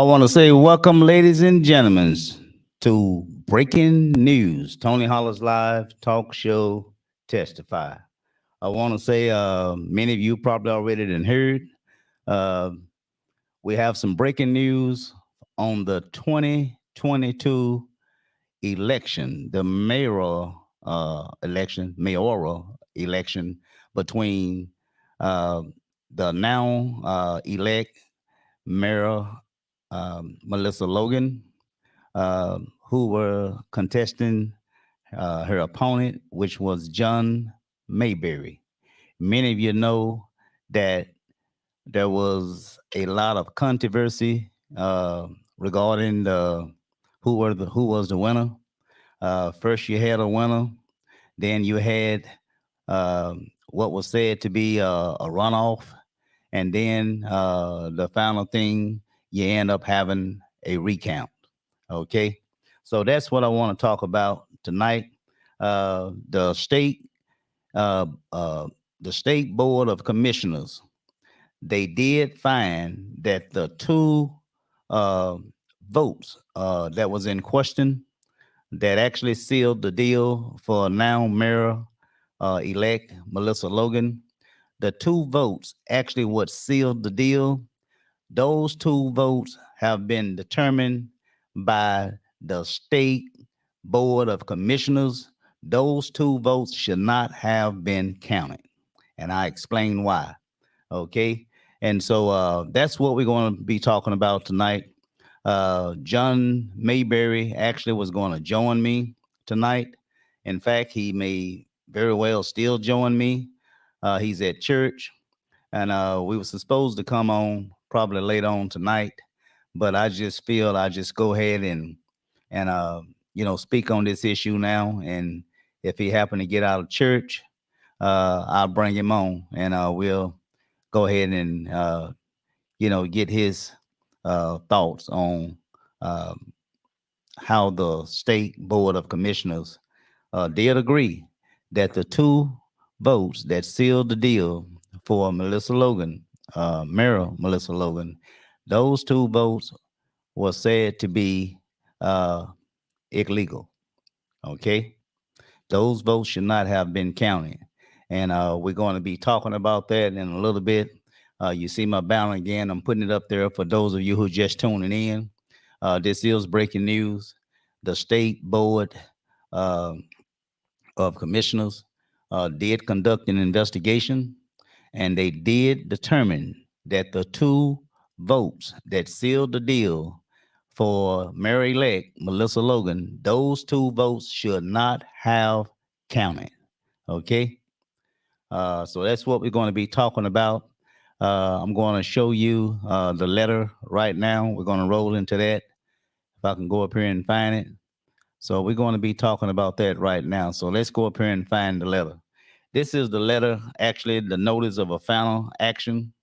I want to say welcome, ladies and gentlemen, to Breaking News, Tony Hollis Live Talk Show Testify. I want to say many of you probably already done heard. Uh, we have some breaking news on the 2022 election, the mayoral election between uh, the now elect Mayor Melissa Logan, who were contesting her opponent, which was John Mayberry. Many of you know that there was a lot of controversy regarding who was the winner. First, you had a winner, then you had what was said to be a runoff, and then the final thing, you end up having a recount. Okay, so that's what I want to talk about tonight. The uh, uh, the state board of commissioners, they did find that the two uh, votes that was in question that actually sealed the deal for now Mayor elect Melissa Logan. The two votes actually what sealed the deal. Those two votes have been determined by the state board of commissioners. Those two votes should not have been counted. And I explain why. Okay. And so that's what we're going to be talking about tonight. John Mayberry actually was going to join me tonight. In fact, he may very well still join me. He's at church, and we were supposed to come on probably later on tonight, but I just feel I just go ahead and speak on this issue now. And if he happen to get out of church, I'll bring him on, and we'll go ahead and get his thoughts on uh, how the state board of commissioners did agree that the two votes that sealed the deal for Melissa Logan, Mayor Melissa Logan, those two votes were said to be uh, illegal. Okay, those votes should not have been counted, and we're going to be talking about that in a little bit. You see my banner again. I'm putting it up there for those of you who just tuning in. This is breaking news. The state board uh, of commissioners did conduct an investigation, and they did determine that the two votes that sealed the deal for Mayor-elect Melissa Logan, those two votes should not have counted. Okay, so that's what we're going to be talking about. I'm going to show you the letter right now. We're going to roll into that. If I can go up here and find it. So we're going to be talking about that right now. So let's go up here and find the letter. This is the letter, actually, the notice of a final action.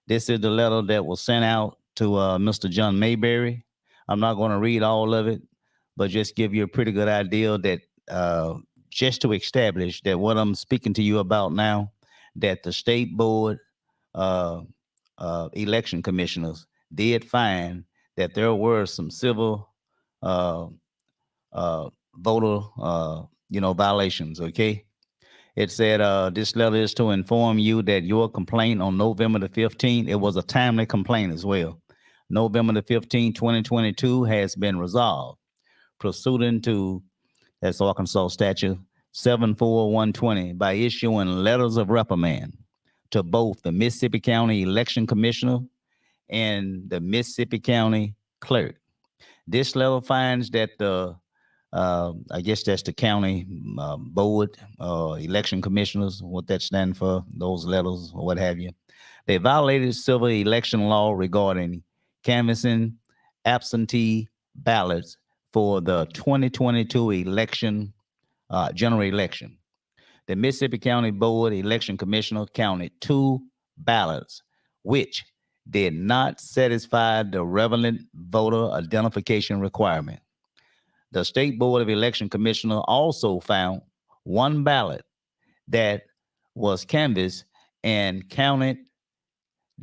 This is the letter that was sent out to Mr. John Mayberry. I'm not going to read all of it, but just give you a pretty good idea that just to establish that what I'm speaking to you about now, that the state board uh, election commissioners did find that there were some civil uh, voter, violations. Okay. It said, this letter is to inform you that your complaint on November the 15th, it was a timely complaint as well. November the 15th, 2022 has been resolved pursuant to, that's Arkansas statute 74120, by issuing letters of reprimand to both the Mississippi County Election Commissioner and the Mississippi County Clerk. This letter finds that I guess that's the county board, election commissioners, what that stands for, those letters or what have you. They violated civil election law regarding canvassing absentee ballots for the 2022 election, general election. The Mississippi County Board Election Commissioner counted two ballots, which did not satisfy the relevant voter identification requirement. The State Board of Election Commissioner also found one ballot that was canvassed and counted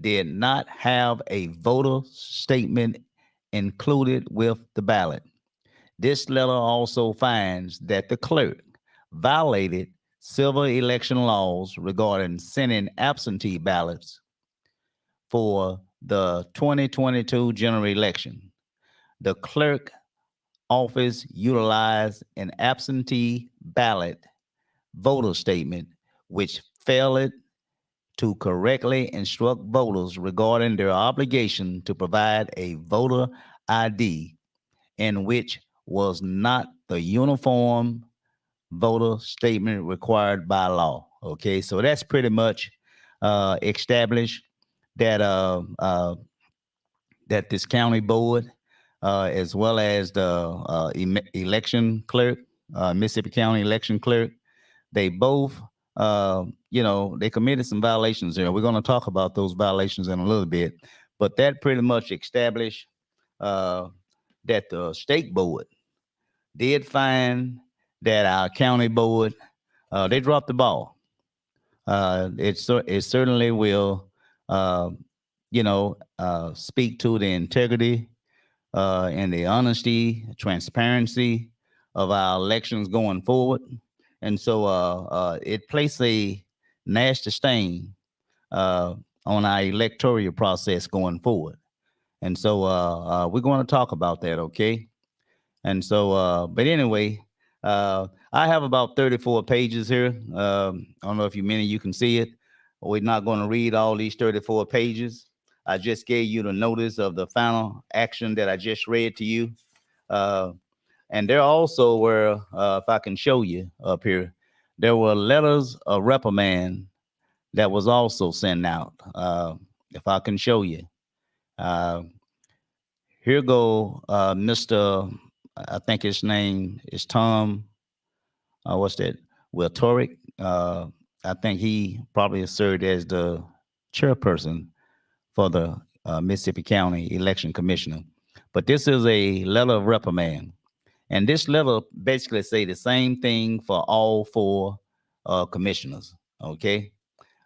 did not have a voter statement included with the ballot. This letter also finds that the clerk violated civil election laws regarding sending absentee ballots for the 2022 general election. The clerk office utilized an absentee ballot voter statement, which failed to correctly instruct voters regarding their obligation to provide a voter ID, in which was not the uniform voter statement required by law. Okay, so that's pretty much established that that this county board, as well as the election clerk, Mississippi County election clerk, they both, they committed some violations there. We're going to talk about those violations in a little bit, but that pretty much established uh, that the state board did find that our county board, they dropped the ball. It certainly will, uh, speak to the integrity and the honesty, transparency of our elections going forward. And so it placed a nasty stain uh, on our electoral process going forward. And so we're going to talk about that, okay? And so, but anyway, I have about 34 pages here. I don't know if many of you can see it. We're not going to read all these 34 pages. I just gave you the notice of the final action that I just read to you. Uh, and there also were, if I can show you up here, there were letters of reprimand that was also sent out. If I can show you. Uh, Here go Mr. I think his name is Tom. What's that? Well, Torek. I think he probably served as the chairperson for the Mississippi County Election Commissioner. But this is a letter of reprimand, and this letter basically say the same thing for all four commissioners. Okay,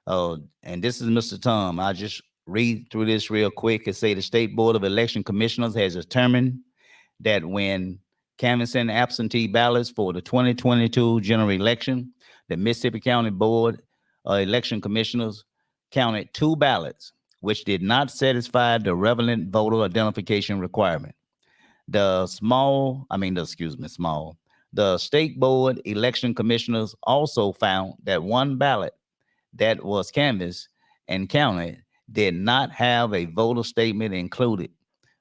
and this is Mr. Tom. I just read through this real quick. It say the State Board of Election Commissioners has determined that when canvassing absentee ballots for the 2022 general election, the Mississippi County Board of Election Commissioners counted two ballots which did not satisfy the relevant voter identification requirement. The State Board Election Commissioners also found that one ballot that was canvassed and counted did not have a voter statement included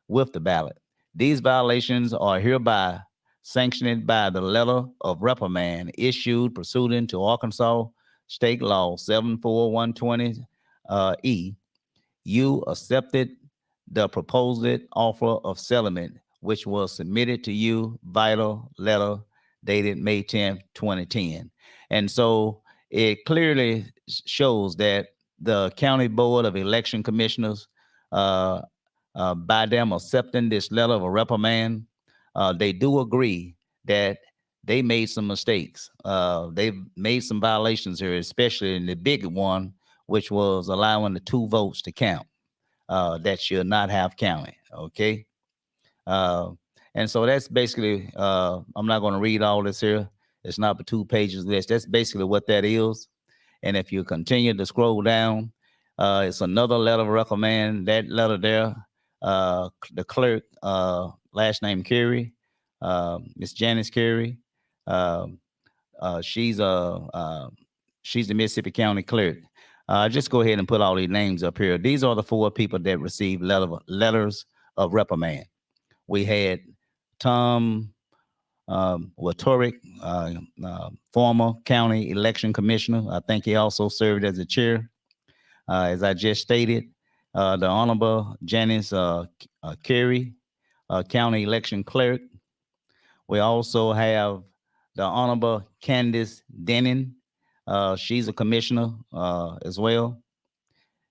with the ballot. These violations are hereby sanctioned by the letter of reprimand issued pursuant to Arkansas State Law 74120 E. You accepted the proposed offer of settlement, which was submitted to you vital letter dated May 10th, 2010. And so it clearly shows that the County Board of Election Commissioners, uh, by them accepting this letter of a reprimand, they do agree that they made some mistakes. They've made some violations here, especially in the big one, which was allowing the two votes to count that should not have counted. Okay. Uh, and so that's basically, I'm not going to read all this here. It's not but 2 pages list. That's basically what that is. And if you continue to scroll down, it's another letter of recommend. That letter there, the clerk, last name Carey, Miss Janice Carey. Um, she's she's the Mississippi County clerk. Just go ahead and put all these names up here. These are the four people that received letters of reprimand. We had Tom Watorick, former county election commissioner. I think he also served as a chair. As I just stated, the Honorable Janice Carey, county election clerk. We also have the Honorable Candace Denning. She's a commissioner as well.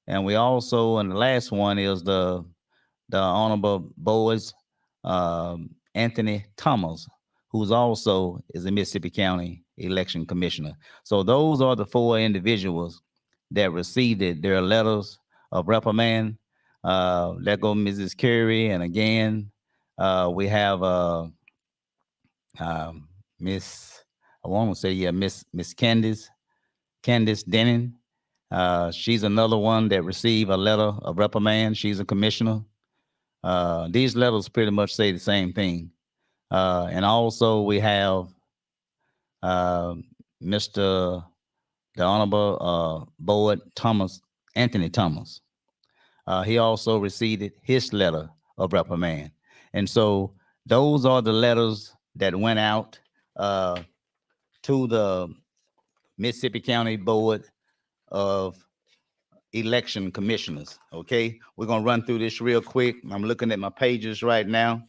And we also, and the last one is the Honorable Boaz Anthony Thomas, who's also is a Mississippi County election commissioner. So those are the four individuals that received their letters of reprimand. There go Mrs. Carey, and again, We have um, Miss, I want to say, yeah, Miss Candice Denning. She's another one that received a letter of reprimand. She's a commissioner. These letters pretty much say the same thing. And also we have uh, Mr. the Honorable Boyd Thomas, Anthony Thomas. He also received his letter of reprimand. And so those are the letters that went out uh, to the Mississippi County Board of Election Commissioners. Okay, we're gonna run through this real quick. I'm looking at my pages right now.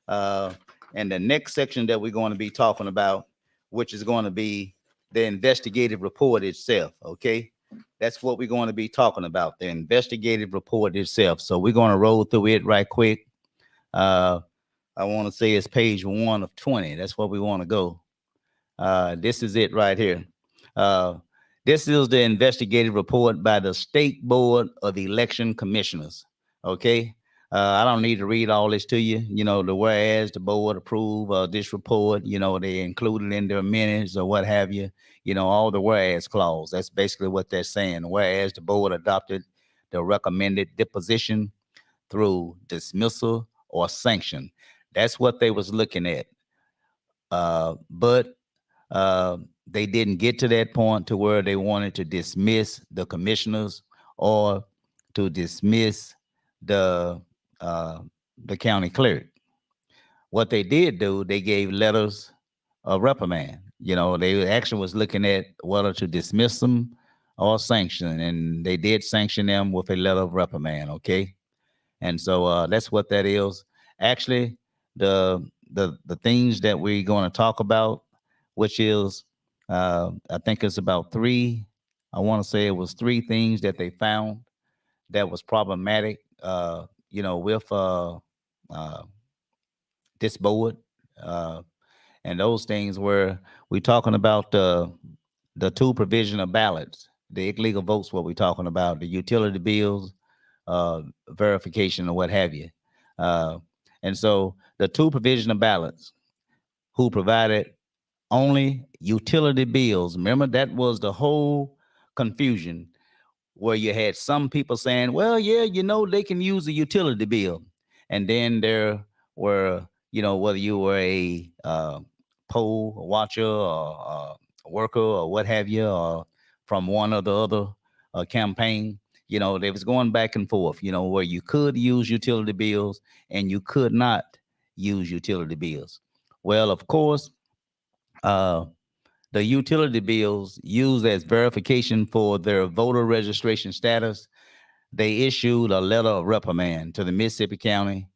Uh, and the next section that we're going to be talking about, which is going to be the investigative report itself. Okay, that's what we're going to be talking about, the investigative report itself. So we're going to roll through it right quick. I want to say it's page 1 of 20. That's where we want to go. This is it right here. Uh, this is the investigative report by the State Board of Election Commissioners. Okay. I don't need to read all this to you. You know, the whereas the board approve this report, you know, they included in their minutes or what have you, you know, all the whereas clause. That's basically what they're saying. Whereas the board adopted the recommended deposition through dismissal or sanction. That's what they was looking at. But they didn't get to that point to where they wanted to dismiss the commissioners or to dismiss the uh, the county clerk. What they did do, they gave letters of reprimand. You know, they actually was looking at whether to dismiss them or sanction, and they did sanction them with a letter of reprimand. Okay, and so that's what that is. Actually, the things that we're going to talk about, which is I think it's about three. I want to say it was three things that they found that was problematic. You know, with uh, this board, uh, and those things where we're talking about the two provisional ballots, the illegal votes. What we're talking about, the utility bills, verification, or what have you. Uh, and so the two provisional ballots, who provided only utility bills. Remember, that was the whole confusion, where you had some people saying, well, yeah, you know, they can use a utility bill. And then there were, you know, whether you were a poll watcher or a worker or what have you, or from one or the other campaign, you know, they was going back and forth, you know, where you could use utility bills and you could not use utility bills. Well, of course, uh, the utility bills used as verification for their voter registration status, they issued a letter of reprimand to the Mississippi County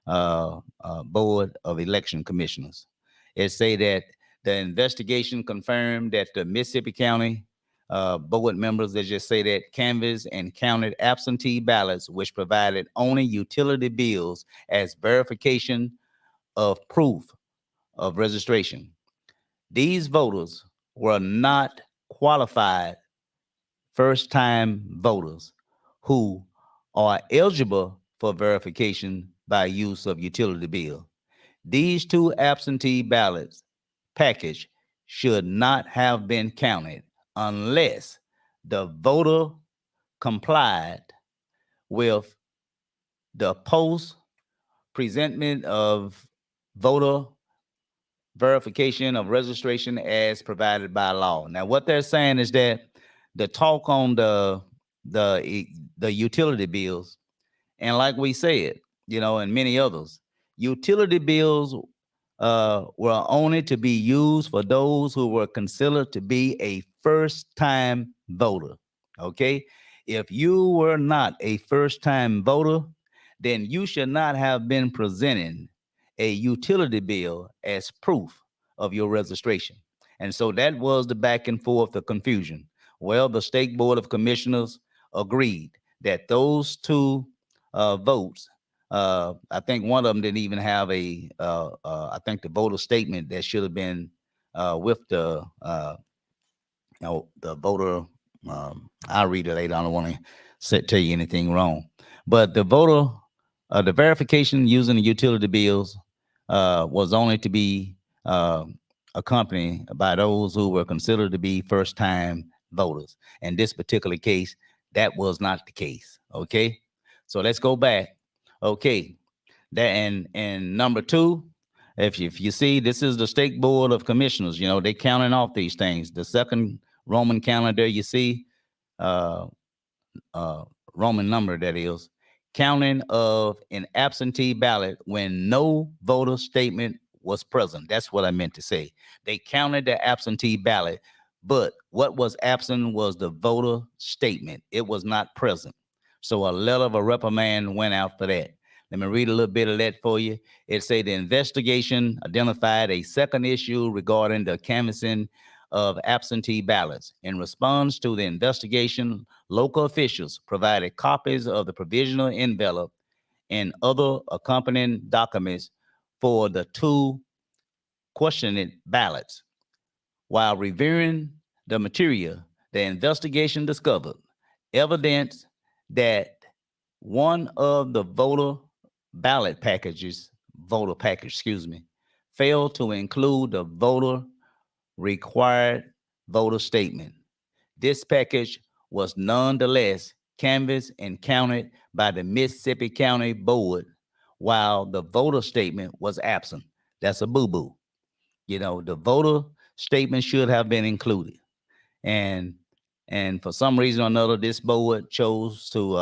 Board of Election Commissioners. It say that the investigation confirmed that the Mississippi County board members, they just say that, canvassed and counted absentee ballots, which provided only utility bills as verification of proof of registration. These voters were not qualified first time voters who are eligible for verification by use of utility bill. These two absentee ballots package should not have been counted unless the voter complied with the post presentment of voter verification of registration as provided by law. Now, what they're saying is that the talk on the utility bills, and like we said, you know, and many others, utility bills were only to be used for those who were considered to be a first-time voter. Okay, if you were not a first-time voter, then you should not have been presenting a utility bill as proof of your registration. And so that was the back and forth, the confusion. Well, the State Board of Commissioners agreed that those two votes, I think one of them didn't even have I think the voter statement that should have been with the voter. I'll read it later. I don't want to tell you anything wrong. But the voter, the verification using the utility bills was only to be accompanied by those who were considered to be first-time voters. In this particular case, that was not the case. Okay, so let's go back. Okay, that and number two, if you see, this is the state board of commissioners. You know, they counting off these things. The second Roman calendar you see, uh, uh, Roman number that is, counting of an absentee ballot when no voter statement was present. That's what I meant to say. They counted the absentee ballot, but what was absent was the voter statement. It was not present. So a letter of a reprimand went out for that. Let me read a little bit of that for you. It said the investigation identified a second issue regarding the canvassing of absentee ballots. In response to the investigation, local officials provided copies of the provisional envelope and other accompanying documents for the two questioned ballots. While reviewing the material, the investigation discovered evidence that one of the voter package, excuse me, failed to include the voter required voter statement. This package was nonetheless canvassed and counted by the Mississippi County Board while the voter statement was absent. That's a boo-boo. You know, the voter statement should have been included. And and for some reason or another, this board chose to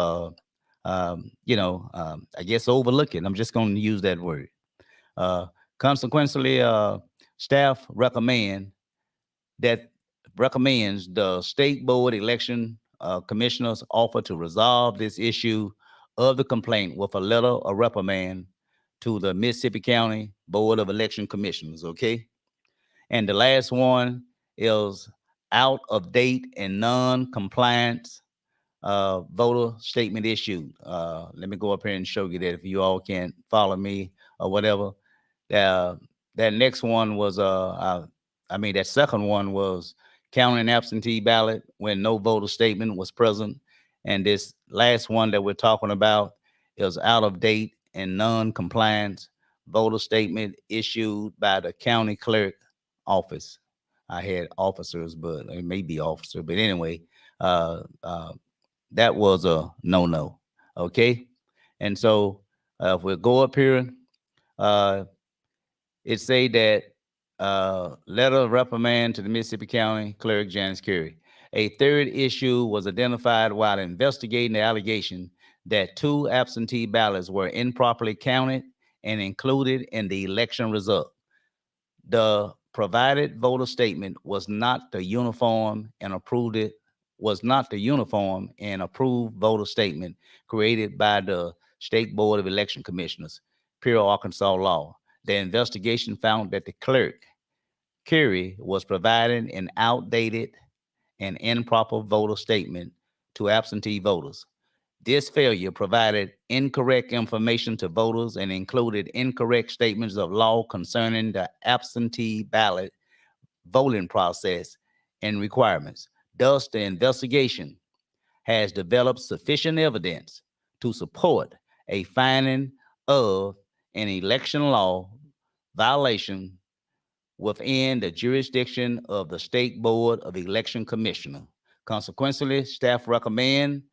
I guess overlook it. I'm just going to use that word. Uh, Consequently, staff that recommends the state board election commissioners offer to resolve this issue of the complaint with a letter of reprimand to the Mississippi County Board of Election Commissioners. Okay. And the last one is out of date and non-compliance voter statement issued. Let me go up here and show you that if you all can follow me or whatever. Uh, that next one was, that second one was counting absentee ballot when no voter statement was present. And this last one that we're talking about is out of date and non-compliance voter statement issued by the county clerk office. I had officers, but it may be officer, but anyway, uh, uh, that was a no-no. Okay, and so if we go up here, uh, it say that letter of reprimand to the Mississippi County Clerk Janice Curry. A third issue was identified while investigating the allegation that two absentee ballots were improperly counted and included in the election result. The provided voter statement was not the uniform and approved voter statement created by the State Board of Election Commissioners, pure Arkansas law. The investigation found that the clerk, Kerry, was providing an outdated and improper voter statement to absentee voters. This failure provided incorrect information to voters and included incorrect statements of law concerning the absentee ballot voting process and requirements. Thus, the investigation has developed sufficient evidence to support a finding of an election law violation within the jurisdiction of the State Board of Election Commissioner. Consequently, staff recommend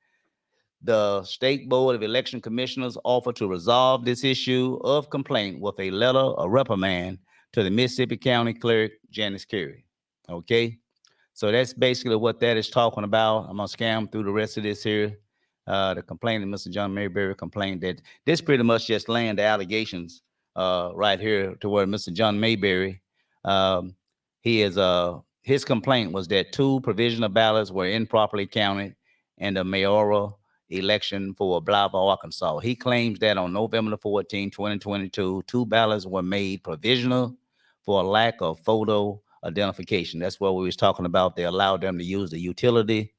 the State Board of Election Commissioners offer to resolve this issue of complaint with a letter of reprimand to the Mississippi County Clerk, Janice Curry. Okay, so that's basically what that is talking about. I'm gonna scan through the rest of this here. The complaint of Mr. John Mayberry complained that this pretty much just laying the allegations right here to where Mr. John Mayberry, um, his complaint was that two provisional ballots were improperly counted in the mayoral election for Blythe, Arkansas. He claims that on November 14, 2022, two ballots were made provisional for a lack of photo identification. That's what we was talking about. They allowed them to use the utility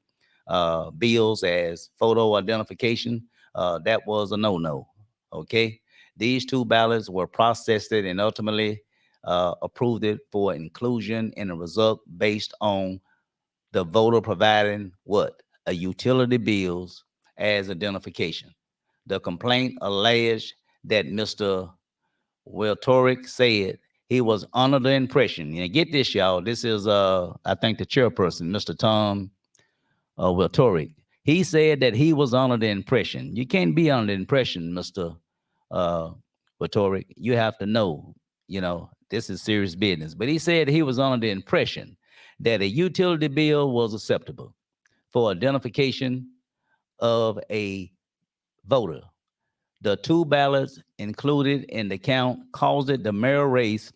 bills as photo identification. That was a no-no. Okay, these two ballots were processed and ultimately approved it for inclusion in the result based on the voter providing what? A utility bills as identification. The complaint alleged that Mr. Wiltorick said he was under the impression, and get this, y'all, this is, I think, the chairperson, Mr. Tom Wiltorick. He said that he was under the impression. You can't be under the impression, Mr. Uh, Wiltorick. You have to know, this is serious business. But he said he was under the impression that a utility bill was acceptable for identification of a voter. The two ballots included in the count caused the mayoral race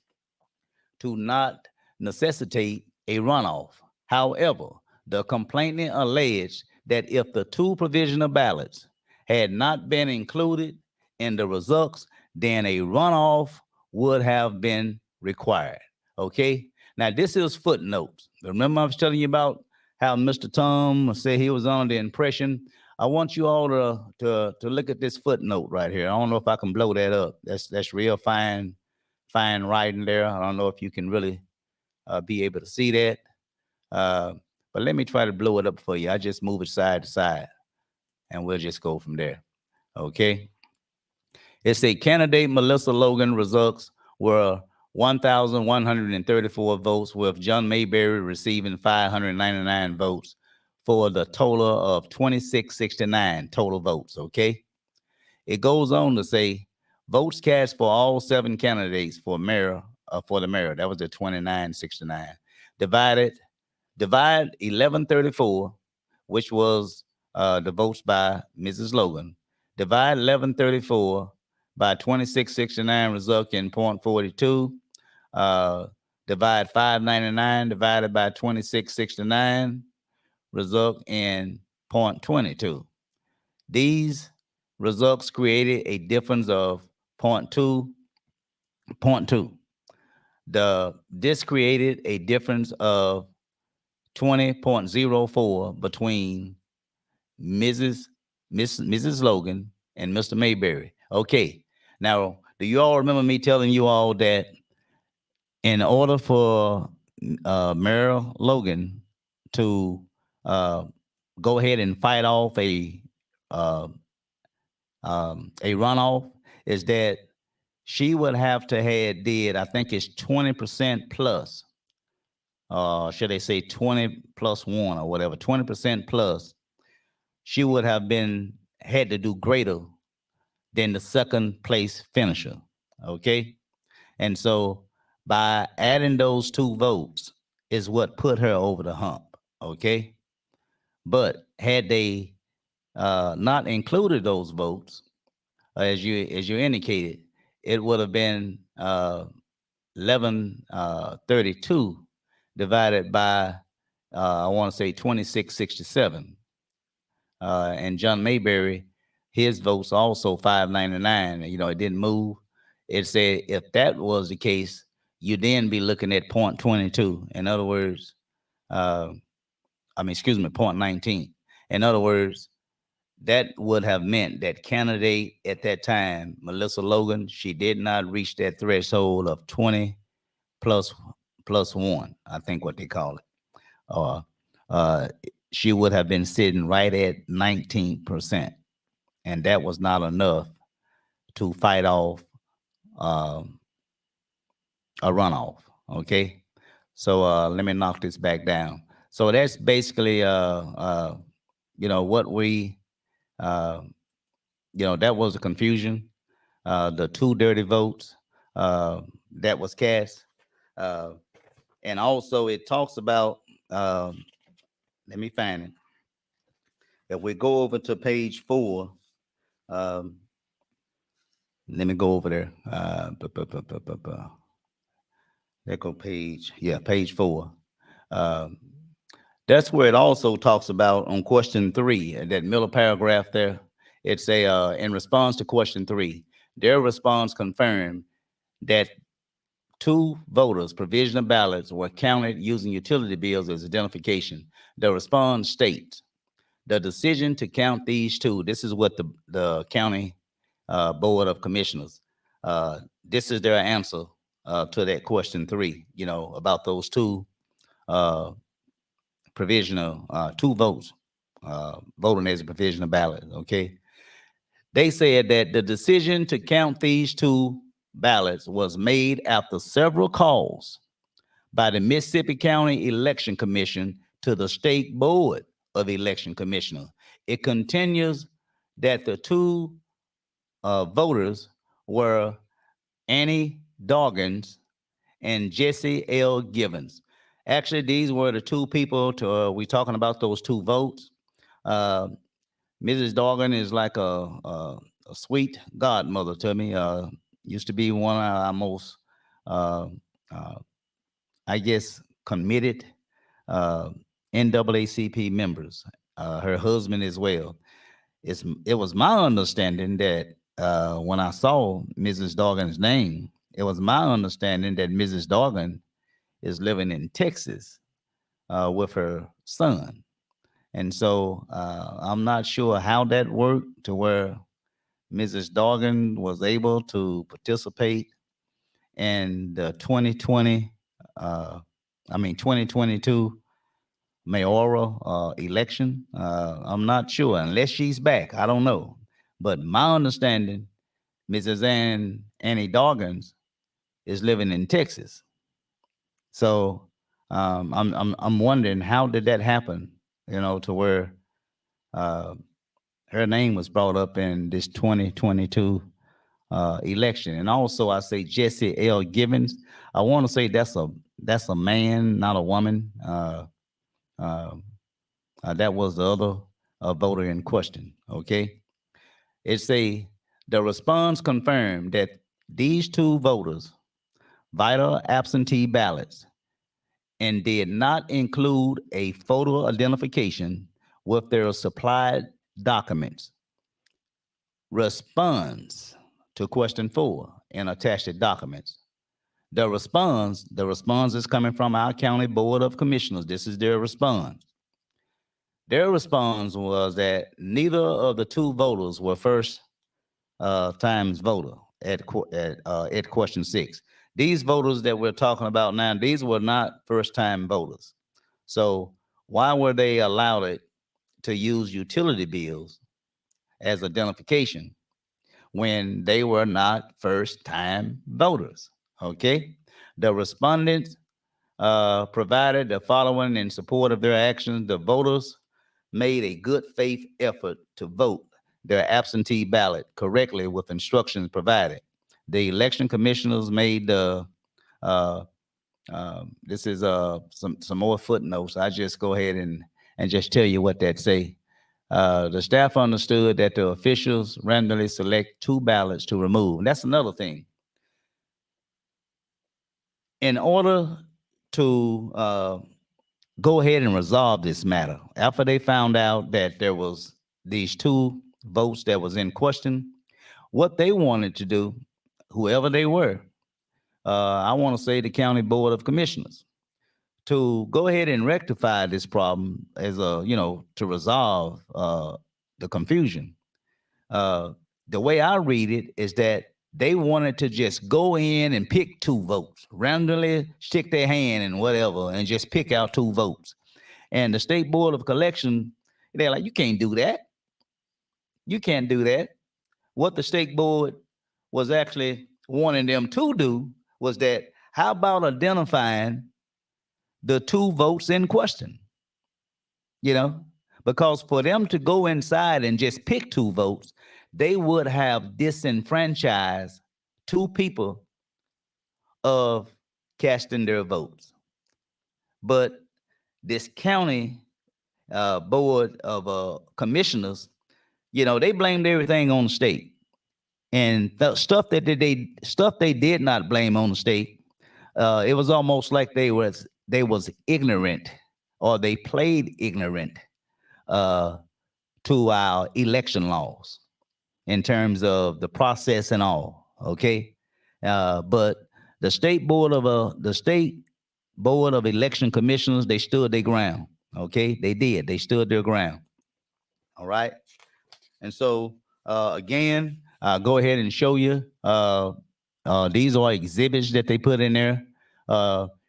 to not necessitate a runoff. However, the complainant alleged that if the two provisional ballots had not been included in the results, then a runoff would have been required. Okay? Now, this is footnotes. Remember I was telling you about how Mr. Tom said he was under the impression. I want you all to look at this footnote right here. I don't know if I can blow that up. That's real fine writing there. I don't know if you can really be able to see that. But let me try to blow it up for you. I just move it side to side, and we'll just go from there. Okay? It's a candidate Melissa Logan results were 1,134 votes, with John Mayberry receiving 599 votes for the total of 2,669 total votes. Okay? It goes on to say votes cast for all 7 candidates for the mayor. That was the 2,969. Divide 1134, which was the votes by Mrs. Logan. Divide 1134 by 2,669, result in 0.42. Divide 599 divided by 2,669, result in 0.22. These results created a difference of 0.2. This created a difference of 20.04 between Mrs. Logan and Mr. Mayberry. Okay. Now, do you all remember me telling you all that in order for Mayor Logan to go ahead and fight off a runoff, is that she would have to have did, I think it's 20% plus, should they say 20 plus 1 or whatever, 20% plus, she would have had to do greater than the second place finisher. Okay? And so by adding those 2 votes is what put her over the hump. Okay? But had they not included those votes, as you indicated, it would have been 1132 divided by I want to say 2,667. And John Mayberry, his votes also 599. It didn't move. It said if that was the case, you then be looking at 0.22. In other words, 0.19. In other words, that would have meant that candidate at that time, Melissa Logan, she did not reach that threshold of 20 plus 1, I think what they call it. She would have been sitting right at 19%. And that was not enough to fight off a runoff. Okay. So let me knock this back down. So that's basically what we that was the confusion. The 2 dirty votes that was cast. And also it talks about, let me find it. If we go over to page 4, let me go over there. There go page 4. That's where it also talks about on question 3, that middle paragraph there. It's in response to question 3, their response confirmed that 2 voters' provisional ballots were counted using utility bills as identification. The response states, the decision to count these 2, this is what the county board of commissioners, this is their answer to that question 3, about those 2 provisional, 2 votes voting as a provisional ballot. Okay. They said that the decision to count these 2 ballots was made after several calls by the Mississippi County Election Commission to the State Board of Election Commissioners. It continues that the two voters were Annie Doggins and Jesse L. Givens. Actually, these were the two people to we talking about those two votes. Uh, Mrs. Doggin is like a sweet godmother to me. Used to be one of our most, uh, uh, I guess, committed uh, NAACP members. Her husband as well. It was my understanding that when I saw Mrs. Doggin's name, it was my understanding that Mrs. Doggin is living in Texas with her son. And so I'm not sure how that worked to where Mrs. Doggin was able to participate in the 2022 mayoral election. I'm not sure unless she's back. I don't know. But my understanding, Mrs. Annie Doggins is living in Texas. So I'm wondering how did that happen? You know, to where uh, her name was brought up in this 2022 election. And also, I say Jesse L. Givens. I want to say that's a man, not a woman. Uh, that was the other voter in question. Okay, it say the response confirmed that these two voters vital absentee ballots and did not include a photo identification with their supplied documents. Responds to question 4 and attached documents. The response is coming from our county board of commissioners. This is their response. Their response was that neither of the two voters were first times voter at question 6. These voters that we're talking about now, these were not first time voters. So why were they allowed to use utility bills as identification when they were not first time voters? Okay. The respondents provided the following in support of their actions. The voters made a good faith effort to vote their absentee ballot correctly with instructions provided. The election commissioners made the this is some more footnotes. I just go ahead and just tell you what that say. The staff understood that the officials randomly select two ballots to remove. And that's another thing. In order to go ahead and resolve this matter, after they found out that there was these two votes that was in question, what they wanted to do, whoever they were, I want to say the county board of commissioners, to go ahead and rectify this problem as to resolve the confusion. Uh, the way I read it is that they wanted to just go in and pick two votes, randomly stick their hand in whatever, and just pick out two votes. And the state board of collection, they're like, you can't do that. You can't do that. What the state board was actually wanting them to do was that, how about identifying the two votes in question? You know, because for them to go inside and just pick two votes, they would have disenfranchised two people of casting their votes. But this county board of commissioners, they blamed everything on the state, and the stuff they did not blame on the state. It was almost like they was ignorant, or they played ignorant uh, to our election laws in terms of the process and all. Okay, but the state board of election commissioners, they stood their ground. Okay, they did. They stood their ground. All right, and so again, I'll go ahead and show you. These are exhibits that they put in there.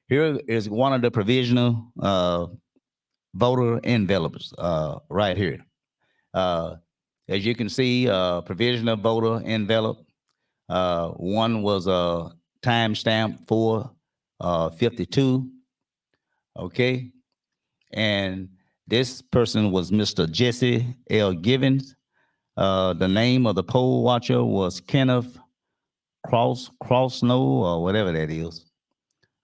Here is one of the provisional voter envelopes right here. As you can see, provisional voter envelope. One was a timestamp 452. Okay. And this person was Mr. Jesse L. Givens. The name of the poll watcher was Kenneth Crossnow or whatever that is.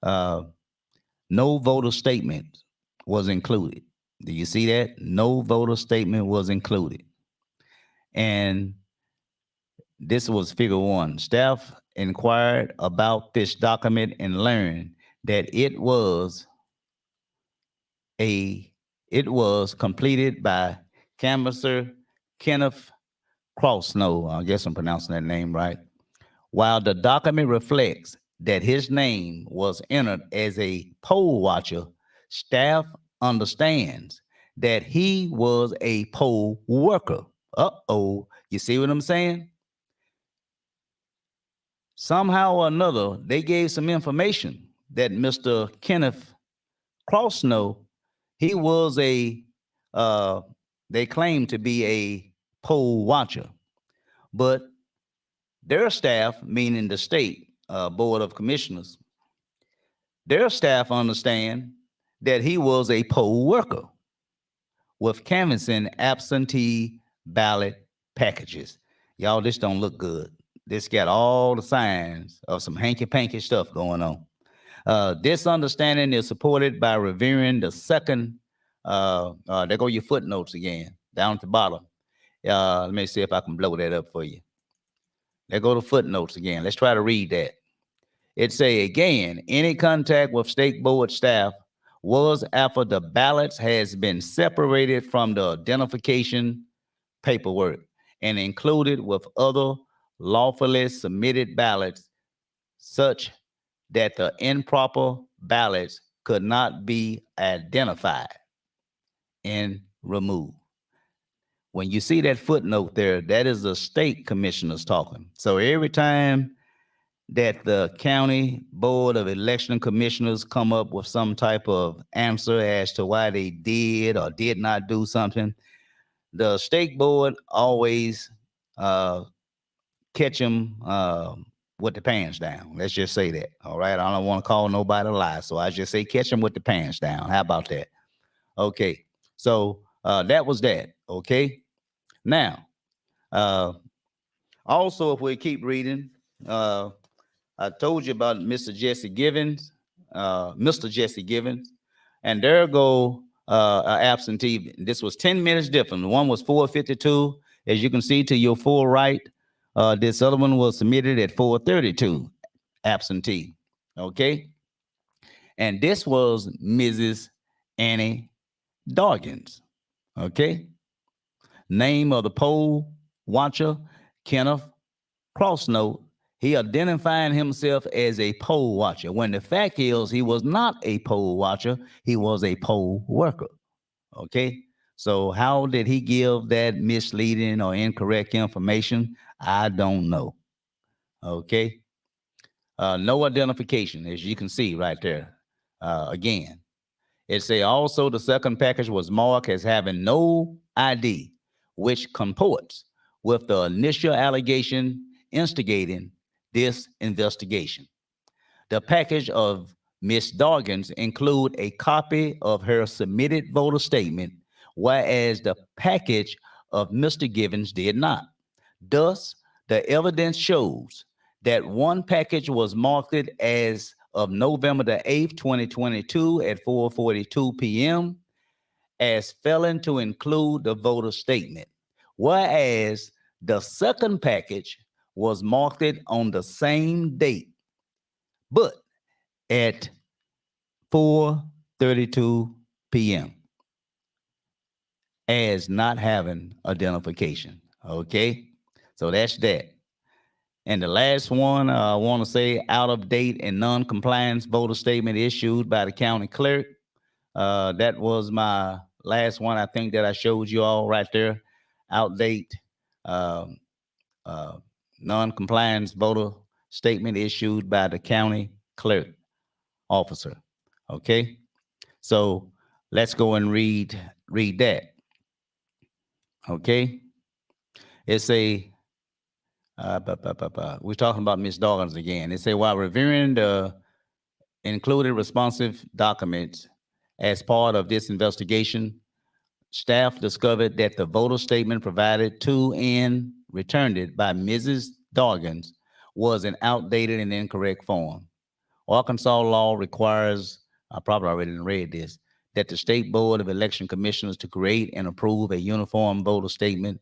No voter statement was included. Do you see that? No voter statement was included. And this was figure one. Staff inquired about this document and learned that it was completed by canvasser Kenneth Crossnow. I guess I'm pronouncing that name right. While the document reflects that his name was entered as a poll watcher, staff understands that he was a poll worker. Uh-oh. You see what I'm saying? Somehow or another, they gave some information that Mr. Kenneth Crossnow, he was they claimed to be a poll watcher. But their staff, meaning the state board of commissioners, their staff understand that he was a poll worker with canvassing absentee ballot packages. Y'all, this don't look good. This got all the signs of some hanky-panky stuff going on. This understanding is supported by reviewing the second, there go your footnotes again, down at the bottom. Let me see if I can blow that up for you. There go the footnotes again. Let's try to read that. It say again, any contact with state board staff was after the ballots has been separated from the identification paperwork and included with other lawfully submitted ballots such that the improper ballots could not be identified and removed. When you see that footnote there, that is the state commissioners talking. So every time that the county board of election commissioners come up with some type of answer as to why they did or did not do something, the state board always catch them with the pants down. Let's just say that. All right. I don't want to call nobody a lie. So I just say catch them with the pants down. How about that? Okay. So that was that. Okay. Now, also, if we keep reading, I told you about Mr. Jesse Givens, and there go absentee. This was 10 minutes different. One was 4:52, as you can see to your full right. This other one was submitted at 4:32, absentee. Okay, and this was Mrs. Annie Doggins. Okay, name of the poll watcher, Kenneth Crossnote. He identified himself as a poll watcher, when the fact is he was not a poll watcher, he was a poll worker. Okay, so how did he give that misleading or incorrect information? I don't know. Okay, no identification, as you can see right there. Again, it say also the second package was marked as having no ID, which comports with the initial allegation instigating this investigation. The package of Ms. Doggins include a copy of her submitted voter statement, whereas the package of Mr. Givens did not. Thus, the evidence shows that one package was marked as of November the 8th, 2022 at 4:42 p.m. as failing to include the voter statement, whereas the second package was marked on the same date, but at 4:32 p.m. as not having identification. Okay, so that's that. And the last one, I want to say out of date and non-compliance voter statement issued by the county clerk. That was my last one. I think that I showed you all right there. Outdate, um, non-compliance voter statement issued by the county clerk officer. Okay, so let's go and read that. Okay, it's a We're talking about Ms. Dawkins again. They say while reviewing the included responsive documents as part of this investigation, staff discovered that the voter statement provided to and returned it by Mrs. Dawkins was an outdated and incorrect form. Arkansas law requires, I probably already read this, that the State Board of Election Commissioners to create and approve a uniform voter statement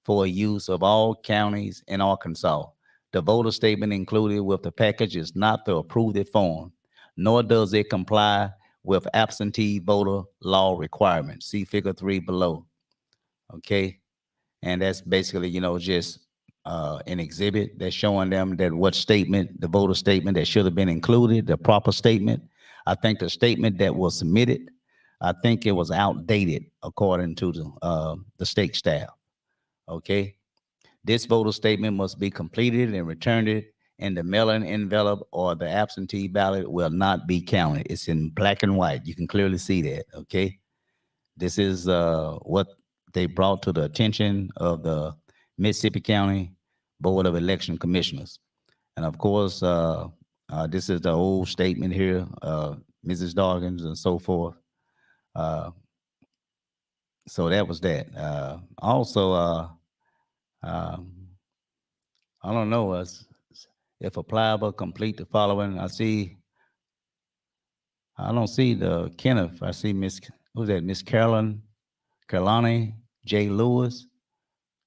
for use of all counties in Arkansas. The voter statement included with the package is not the approved form, nor does it comply with absentee voter law requirements. See figure 3 below. Okay. And that's basically, just an exhibit that's showing them that what statement, the voter statement that should have been included, the proper statement. I think the statement that was submitted, I think it was outdated according to the state staff. Okay. This voter statement must be completed and returned in the mail-in envelope, or the absentee ballot will not be counted. It's in black and white. You can clearly see that. Okay. This is what they brought to the attention of the Mississippi County Board of Election Commissioners. And of course, this is the old statement here, Mrs. Dawkins and so forth. So that was that. Also, um, I don't know if applicable, complete the following. I don't see the Kenneth. I see who's that? Miss Carolani J. Lewis,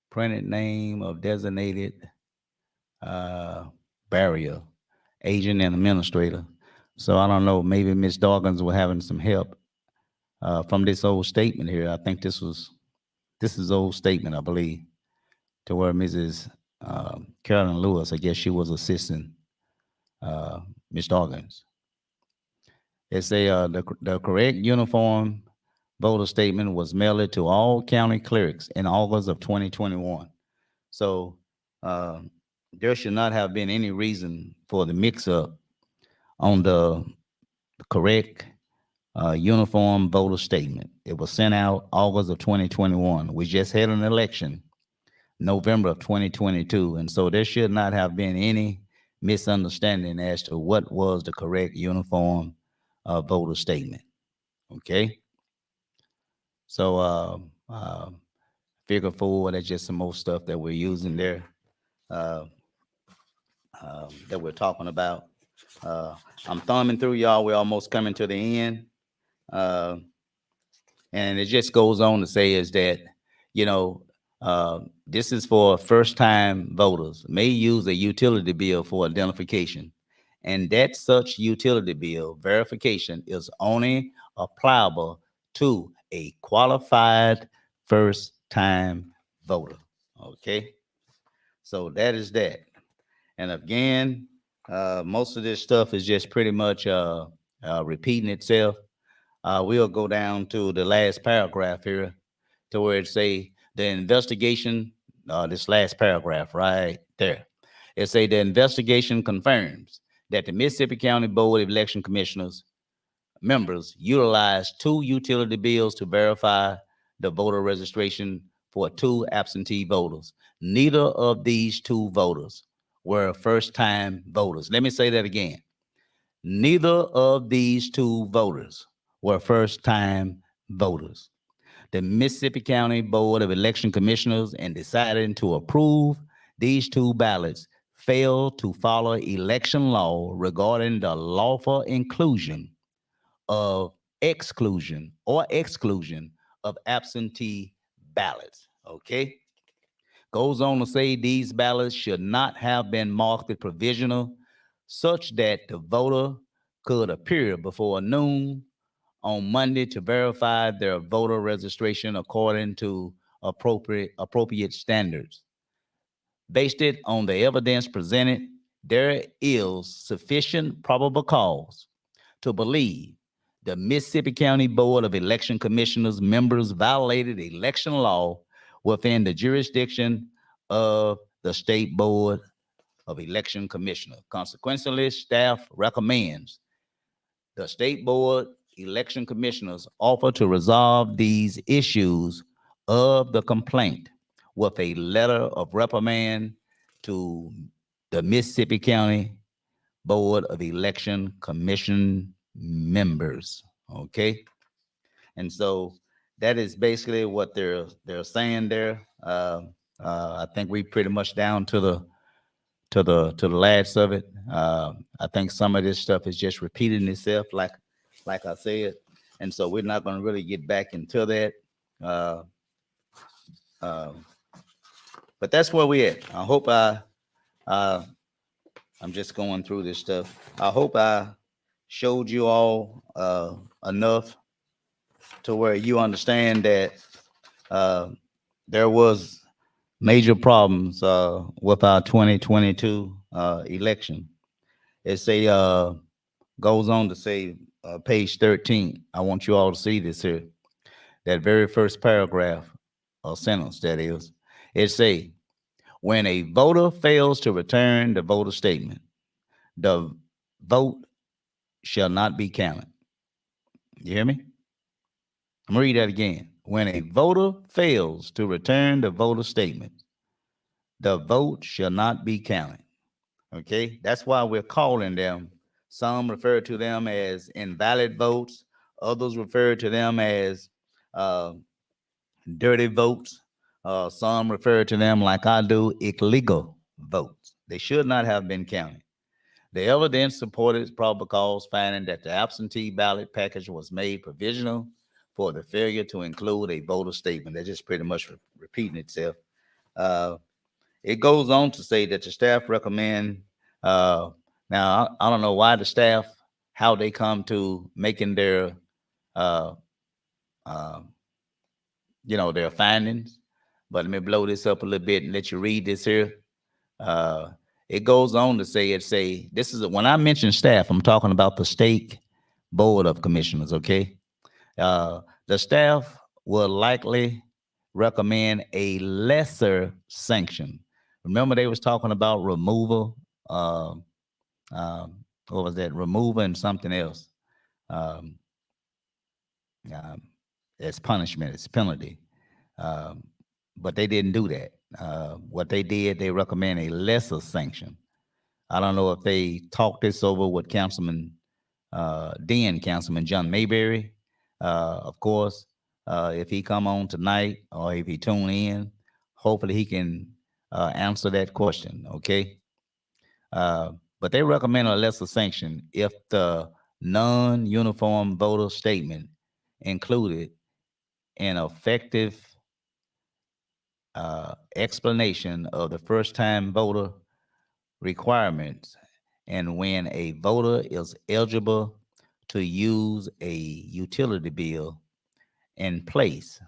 printed name of designated barrier, agent and administrator. So I don't know, maybe Miss Dawkins was having some help from this old statement here. I think this is old statement, I believe, to where Mrs. Carolyn Lewis, I guess she was assisting Miss Dawkins. It say the correct uniform voter statement was mailed to all county clerks in August of 2021. So there should not have been any reason for the mix-up on the correct uniform voter statement. It was sent out August of 2021. We just had an election, November of 2022, and so there should not have been any misunderstanding as to what was the correct uniform voter statement. Okay. So figure 4, that's just some more stuff that we're using there, that we're talking about. I'm thumbing through, y'all. We're almost coming to the end. And it just goes on to say is that, this is for first-time voters, may use a utility bill for identification, and that such utility bill verification is only applicable to a qualified first-time voter. Okay, so that is that. And again, most of this stuff is just pretty much repeating itself. We'll go down to the last paragraph here, to where it say the investigation, this last paragraph right there. It say the investigation confirms that the Mississippi County Board of Election Commissioners members utilized 2 utility bills to verify the voter registration for 2 absentee voters. Neither of these 2 voters were first-time voters. Let me say that again. Neither of these 2 voters were first-time voters. The Mississippi County Board of Election Commissioners, in deciding to approve these 2 ballots, failed to follow election law regarding the lawful inclusion of exclusion of absentee ballots. Okay. Goes on to say these ballots should not have been marked as provisional, such that the voter could appear before noon on Monday to verify their voter registration according to appropriate standards. Based it on the evidence presented, there is sufficient probable cause to believe the Mississippi County Board of Election Commissioners members violated election law within the jurisdiction of the State Board of Election Commissioners. Consequently, staff recommends the State Board Election Commissioners offer to resolve these issues of the complaint with a letter of reprimand to the Mississippi County Board of Election Commission members. Okay, and so that is basically what they're saying there. I think we pretty much down to the last of it. I think some of this stuff is just repeating itself, like I said, and so we're not going to really get back into that. Uh, uh, but that's where we at. I hope uh, I'm just going through this stuff. I hope I showed you all enough to where you understand that uh, there was major problems with our 2022 election. It say goes on to say page 13. I want you all to see this here. That very first paragraph or sentence, that is. It say, when a voter fails to return the voter statement, the vote shall not be counted. You hear me? I'm gonna read that again. When a voter fails to return the voter statement, the vote shall not be counted. Okay, that's why we're calling them. Some refer to them as invalid votes. Others refer to them as uh, dirty votes. Some refer to them, like I do, illegal votes. They should not have been counted. The evidence supported probable cause finding that the absentee ballot package was made provisional for the failure to include a voter statement. They're just pretty much repeating itself. Uh, it goes on to say that the staff recommend. Now, I don't know why the staff, how they come to making their, uh, uh, their findings. But let me blow this up a little bit and let you read this here. Uh, it goes on to say, this is when I mention staff, I'm talking about the state board of commissioners. Okay, the staff will likely recommend a lesser sanction. Remember, they was talking about removal. What was that? Removal and something else. Um, um, it's punishment. It's penalty. Um, but they didn't do that. What they did, they recommend a lesser sanction. I don't know if they talked this over with Councilman John Mayberry. Of course, if he come on tonight or if he tune in, hopefully he can answer that question. Okay. Uh, but they recommend a lesser sanction if the non-uniform voter statement included an effective explanation of the first-time voter requirements, and when a voter is eligible to use a utility bill in place.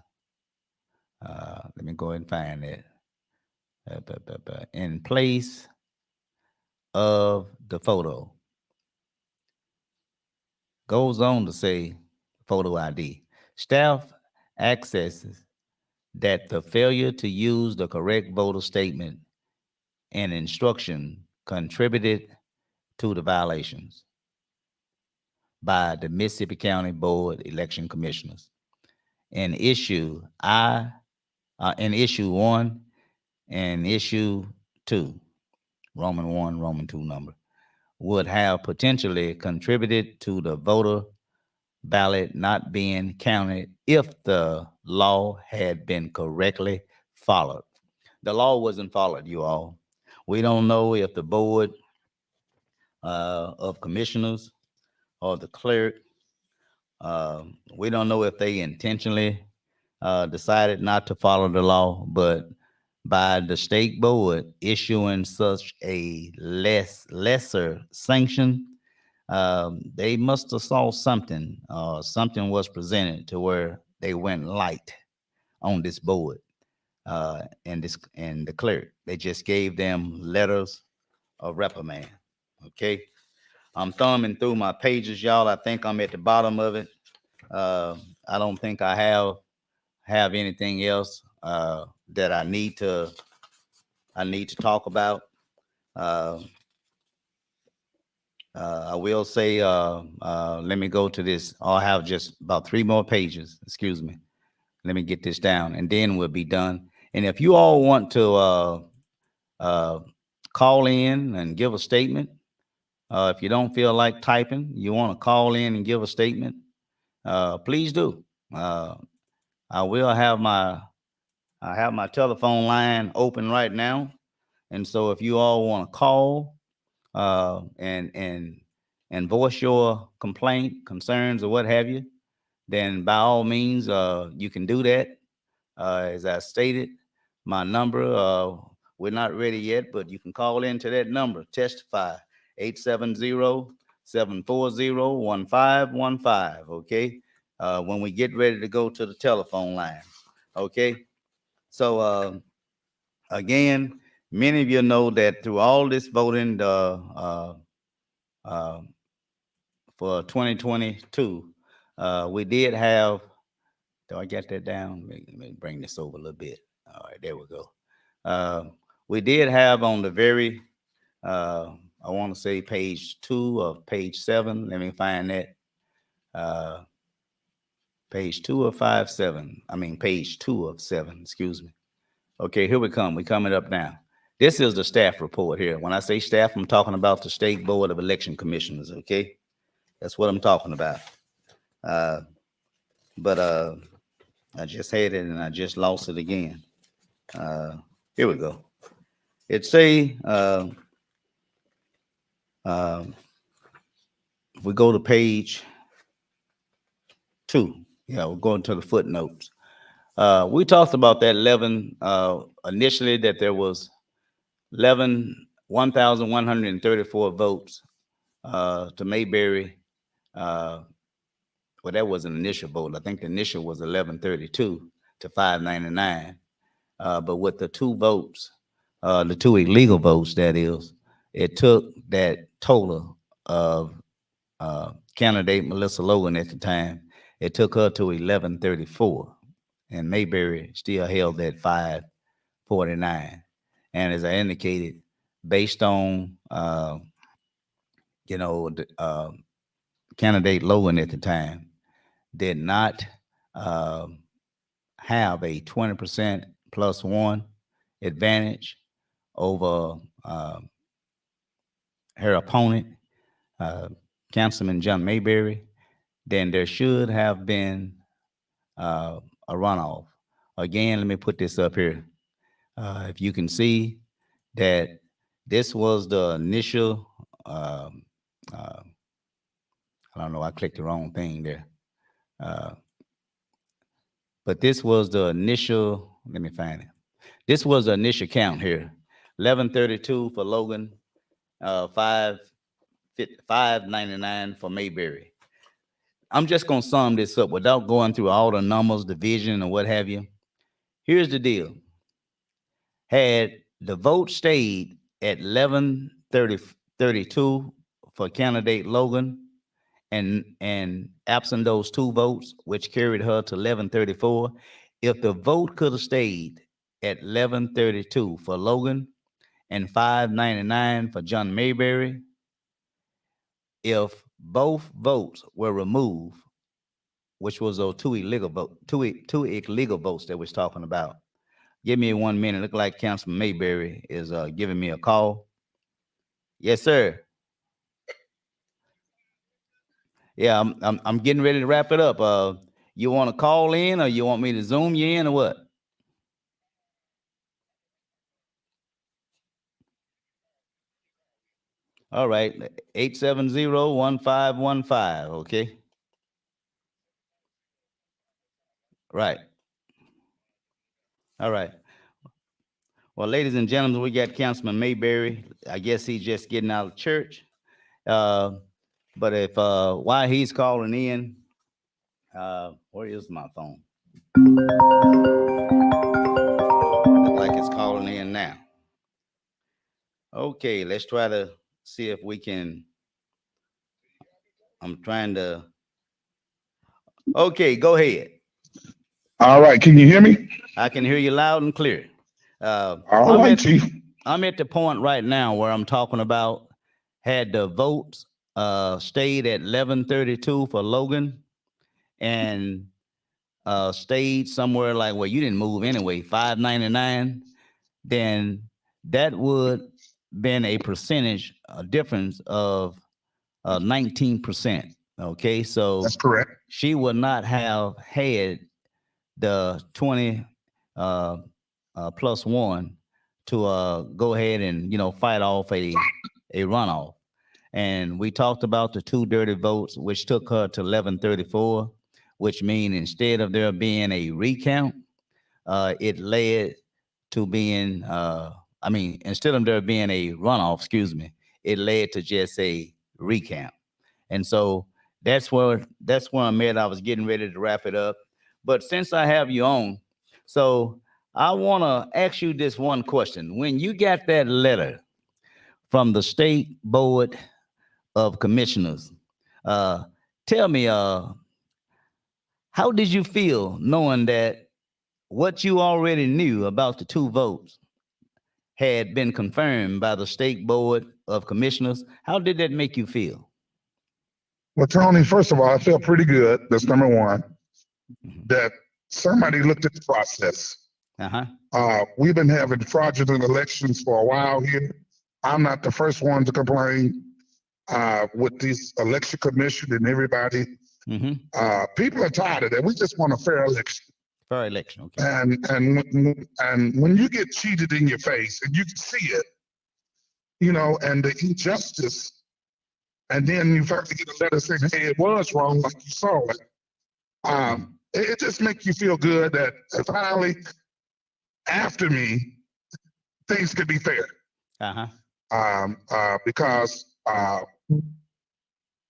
Let me go ahead and find it. In place of the photo. Goes on to say photo ID. Staff accesses that the failure to use the correct voter statement and instruction contributed to the violations by the Mississippi County Board Election Commissioners. In issue 1 and issue 2, Roman 1, Roman 2 number, would have potentially contributed to the voter ballot not being counted if the law had been correctly followed. The law wasn't followed, you all. We don't know if the board of commissioners or the clerk, we don't know if they intentionally decided not to follow the law, but by the state board issuing such a lesser sanction, they must have saw something. Something was presented to where they went light on this board and the clerk. They just gave them letters of reprimand. Okay, I'm thumbing through my pages, y'all. I think I'm at the bottom of it. I don't think I have anything else that I need to talk about. Uh, I will say, let me go to this. I'll have just about 3 more pages. Excuse me. Let me get this down, and then we'll be done. And if you all want to call in and give a statement. If you don't feel like typing, you want to call in and give a statement, please do. I will have my telephone line open right now, and so if you all want to call and voice your complaint, concerns, or what have you, then by all means you can do that. As I stated, my number, we're not ready yet, but you can call into that number, testify, 870-740-1515, okay? When we get ready to go to the telephone line, okay? So again, many of you know that through all this voting for 2022, we did have, do I get that down? Let me bring this over a little bit. All right, there we go. We did have on the very, I want to say page 2 of page 7. Let me find that. Page 2 of 5-7. I mean, page 2 of 7, excuse me. Okay, here we come. We're coming up now. This is the staff report here. When I say staff, I'm talking about the State Board of Election Commissioners, okay? That's what I'm talking about. But I just had it and I just lost it again. Here we go. It say, if we go to page 2, yeah, we're going to the footnotes. We talked about that 11, initially that there was 1,134 votes to Mayberry. Well, that was an initial vote. I think the initial was 1132 to 599. But with the 2 votes, the 2 illegal votes, that is, it took that total of candidate Melissa Logan at the time, it took her to 1134. And Mayberry still held that 549. And as I indicated, based on, candidate Logan at the time did not have a 20% plus 1 advantage over her opponent, Councilman John Mayberry, then there should have been a runoff. Again, let me put this up here. If you can see that this was the initial, I don't know, I clicked the wrong thing there. But this was the initial, let me find it. This was the initial count here. 1132 for Logan, 599 for Mayberry. I'm just going to sum this up without going through all the numbers, division, or what have you. Here's the deal. Had the vote stayed at 1132 for candidate Logan, and absent those 2 votes, which carried her to 1134, if the vote could have stayed at 1132 for Logan and 599 for John Mayberry, if both votes were removed, which was those 2 illegal votes, two illegal votes that we're talking about. Give me 1 minute. Look like Councilman Mayberry is giving me a call. Yes, sir. Yeah, I'm getting ready to wrap it up. You want to call in, or you want me to Zoom you in, or what? All right, 870-1515. Okay. Right. All right. Well, ladies and gentlemen, we got Councilman Mayberry. I guess he's just getting out of church. But if while he's calling in, where is my phone? Look like it's calling in now. Okay, let's try to see if we can. I'm trying to. Okay, go ahead. All right, can you hear me? I can hear you loud and clear. All right, Chief. I'm at the point right now where I'm talking about had the votes stayed at 1132 for Logan and stayed somewhere like where you didn't move anyway, 599, then that would been a percentage difference of 19%. Okay, so That's correct. she would not have had the 20 plus one to go ahead and fight off a runoff. And we talked about the two dirty votes, which took her to 1134, which means instead of there being a recount, it led to being, instead of there being a runoff, excuse me, it led to just a recount. And so that's where I'm at. I was getting ready to wrap it up. But since I have you on, so I want to ask you this one question. When you got that letter from the State Board of Commissioners, tell me, how did you feel knowing that what you already knew about the two votes had been confirmed by the State Board of Commissioners? How did that make you feel? Well, Tony, first of all, I feel pretty good. That's number one, that somebody looked at the process. We've been having fraudulent elections for a while here. I'm not the first one to complain with this election commission and everybody. People are tired of that. We just want a fair election. Fair election, okay. And when you get cheated in your face and you can see it, and the injustice, and then you finally get a letter saying, hey, it was wrong, like you saw it. It just makes you feel good that finally, after me, things could be fair. Because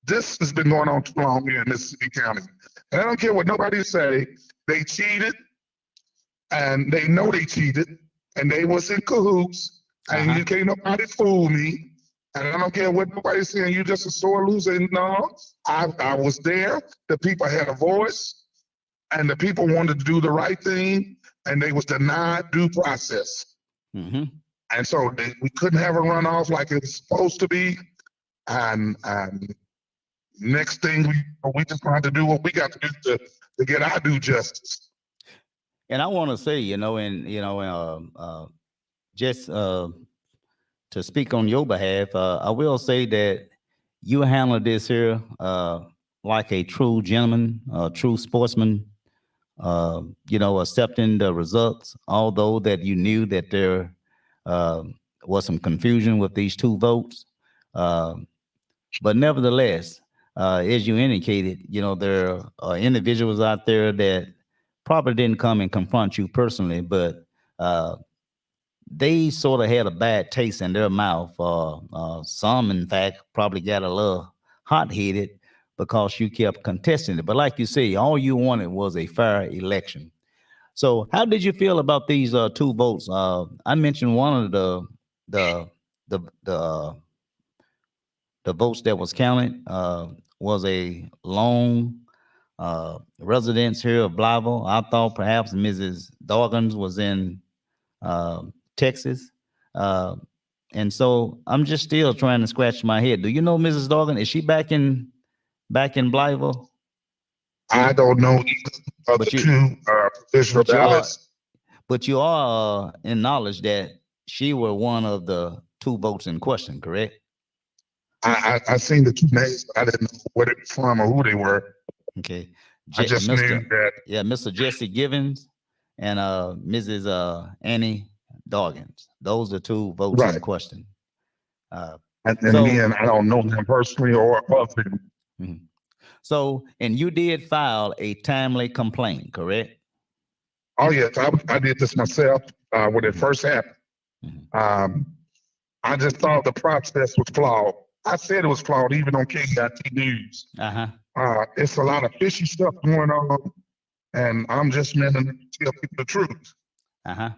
this has been going on too long here in Mississippi County. And I don't care what nobody say, they cheated, and they know they cheated, and they was in cahoots, and you can't nobody fool me. And I don't care what nobody's saying, you're just a sore loser. No, I was there. The people had a voice, and the people wanted to do the right thing, and they was denied due process. And so we couldn't have a runoff like it was supposed to be. And next thing, we just going to have to do what we got to do to get our due justice. And I want to say, just to speak on your behalf, I will say that you handled this here like a true gentleman, a true sportsman, accepting the results, although that you knew that there was some confusion with these two votes. But nevertheless, as you indicated, there are individuals out there that probably didn't come and confront you personally, but they sort of had a bad taste in their mouth. Some, in fact, probably got a little hot-headed because you kept contesting it. But like you say, all you wanted was a fair election. So how did you feel about these two votes? I mentioned one of the votes that was counted was a lone residence here of Blytheville. I thought perhaps Mrs. Dawkins was in Texas. And so I'm just still trying to scratch my head. Do you know Mrs. Dawkins? Is she back in Blytheville? I don't know either of the two provisional ballots. But you are in knowledge that she were one of the two votes in question, correct? I seen the two names, but I didn't know where they were from or who they were. Okay. I just knew that. Yeah, Mr. Jesse Givens and Mrs. Annie Dawkins. Those are two votes in question. And again, I don't know them personally or of them. So, and you did file a timely complaint, correct? Oh, yes. I did this myself when it first happened. I just thought the process was flawed. I said it was flawed even on KIT News. It's a lot of fishy stuff going on, and I'm just meant to tell people the truth.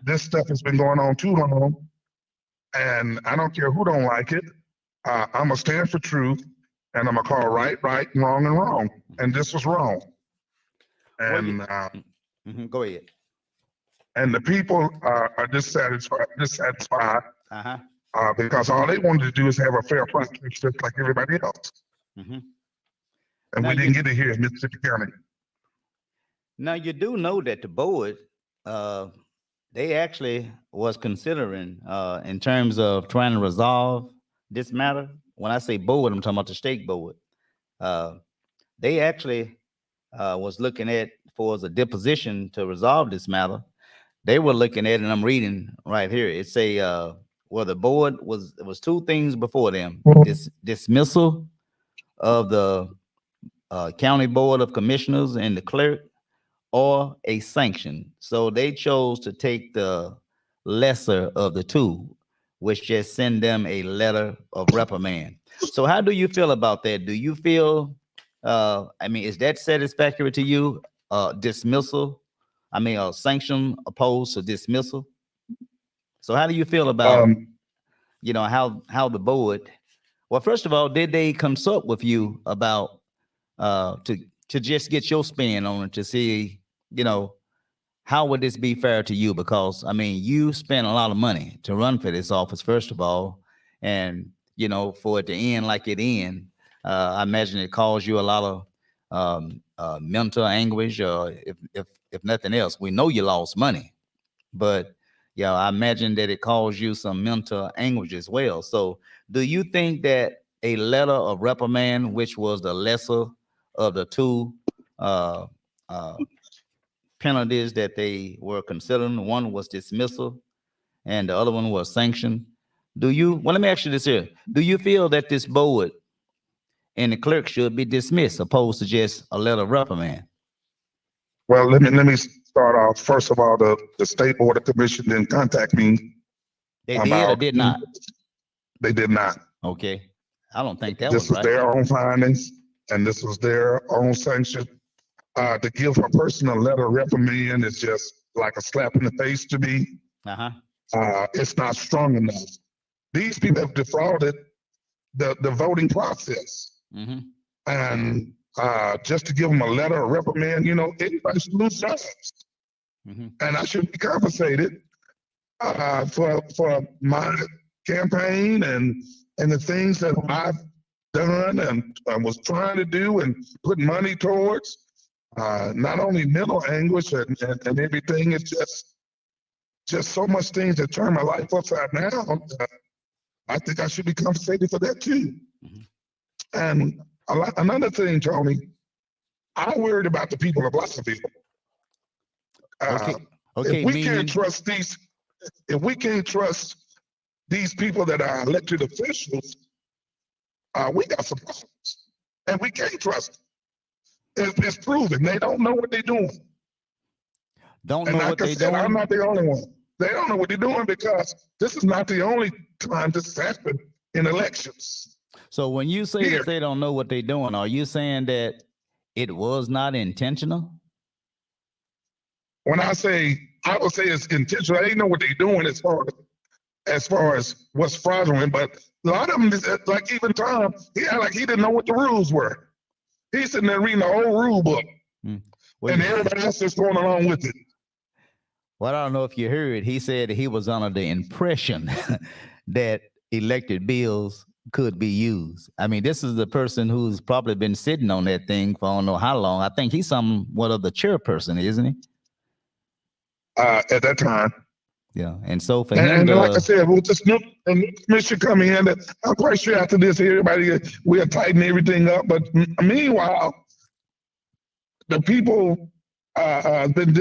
This stuff has been going on too long, and I don't care who don't like it. I'm going to stand for truth, and I'm going to call right, and wrong. And this was wrong. And go ahead. And the people are dissatisfied because all they wanted to do is have a fair process just like everybody else. And now we didn't get it here in Mississippi County. Now, you do know that the board they actually was considering in terms of trying to resolve this matter. When I say board, I'm talking about the state board. Uh, they actually was looking at for as a deposition to resolve this matter. They were looking at, and I'm reading right here. It say, well, the board was it was two things before them: this dismissal of the county board of commissioners and the clerk, or a sanction. So they chose to take the lesser of the two, which just send them a letter of reprimand. So how do you feel about that? Do you feel, I mean, is that satisfactory to you? Dismissal, I mean, a sanction opposed to dismissal. So how do you feel about, Um, how the board? Well, first of all, did they consult with you about to just get your spin on it to see, you know, how would this be fair to you? Because I mean, you spent a lot of money to run for this office, first of all, and for it to end like it end, I imagine it caused you a lot of mental anguish, or if nothing else, we know you lost money, but I imagine that it caused you some mental anguish as well. So, do you think that a letter of reprimand, which was the lesser of the two uh, uh, penalties that they were considering, one was dismissal and the other one was sanction? Well, let me ask you this here: do you feel that this board and the clerk should be dismissed, opposed to just a letter of reprimand? well, let me start off. First of all, the state board of commission didn't contact me They did or about. did not? They did not. Okay, I don't think that was This was right. their own findings, and this was their own sanction. To give a person a letter of reprimand is just like a slap in the face to me. Uh-huh. It's not strong enough. These people have defrauded the voting process. Mm-hmm. And just to give them a letter of reprimand, anybody should lose jobs. Mm-hmm. And I should be compensated for my campaign and the things that I've done and was trying to do and put money towards. Not only mental anguish and everything, it's just so much things that turn my life upside down. I think I should be compensated for that too. Mm-hmm. And another thing, Tony, I worried about the people of Blacksville. Okay. Okay. If we can't trust these people that are elected officials, we got some problems, and we can't trust them. It's proven they don't know what they're doing. Don't And know like what I they're said, doing. I'm not the only one. They don't know what they're doing because this is not the only time this has happened in elections. So when you say that they don't know what they're doing, are you saying that it was not intentional? When I would say it's intentional, they know what they're doing as far as what's fraudulent. But a lot of them, like even Tom, he had like he didn't know what the rules were. He's sitting there reading the whole rule book, Well, and everybody else just going along with it. Well, I don't know if you heard. He said he was under the impression that elected bills could be used. I mean, this is the person who's probably been sitting on that thing for I don't know how long. I think he's somewhat of the chairperson, isn't he? At that time. Yeah, and so for And, him and to, like I said, with this new commission coming in, I'm quite sure after this, everybody will tighten everything up. But meanwhile, the people been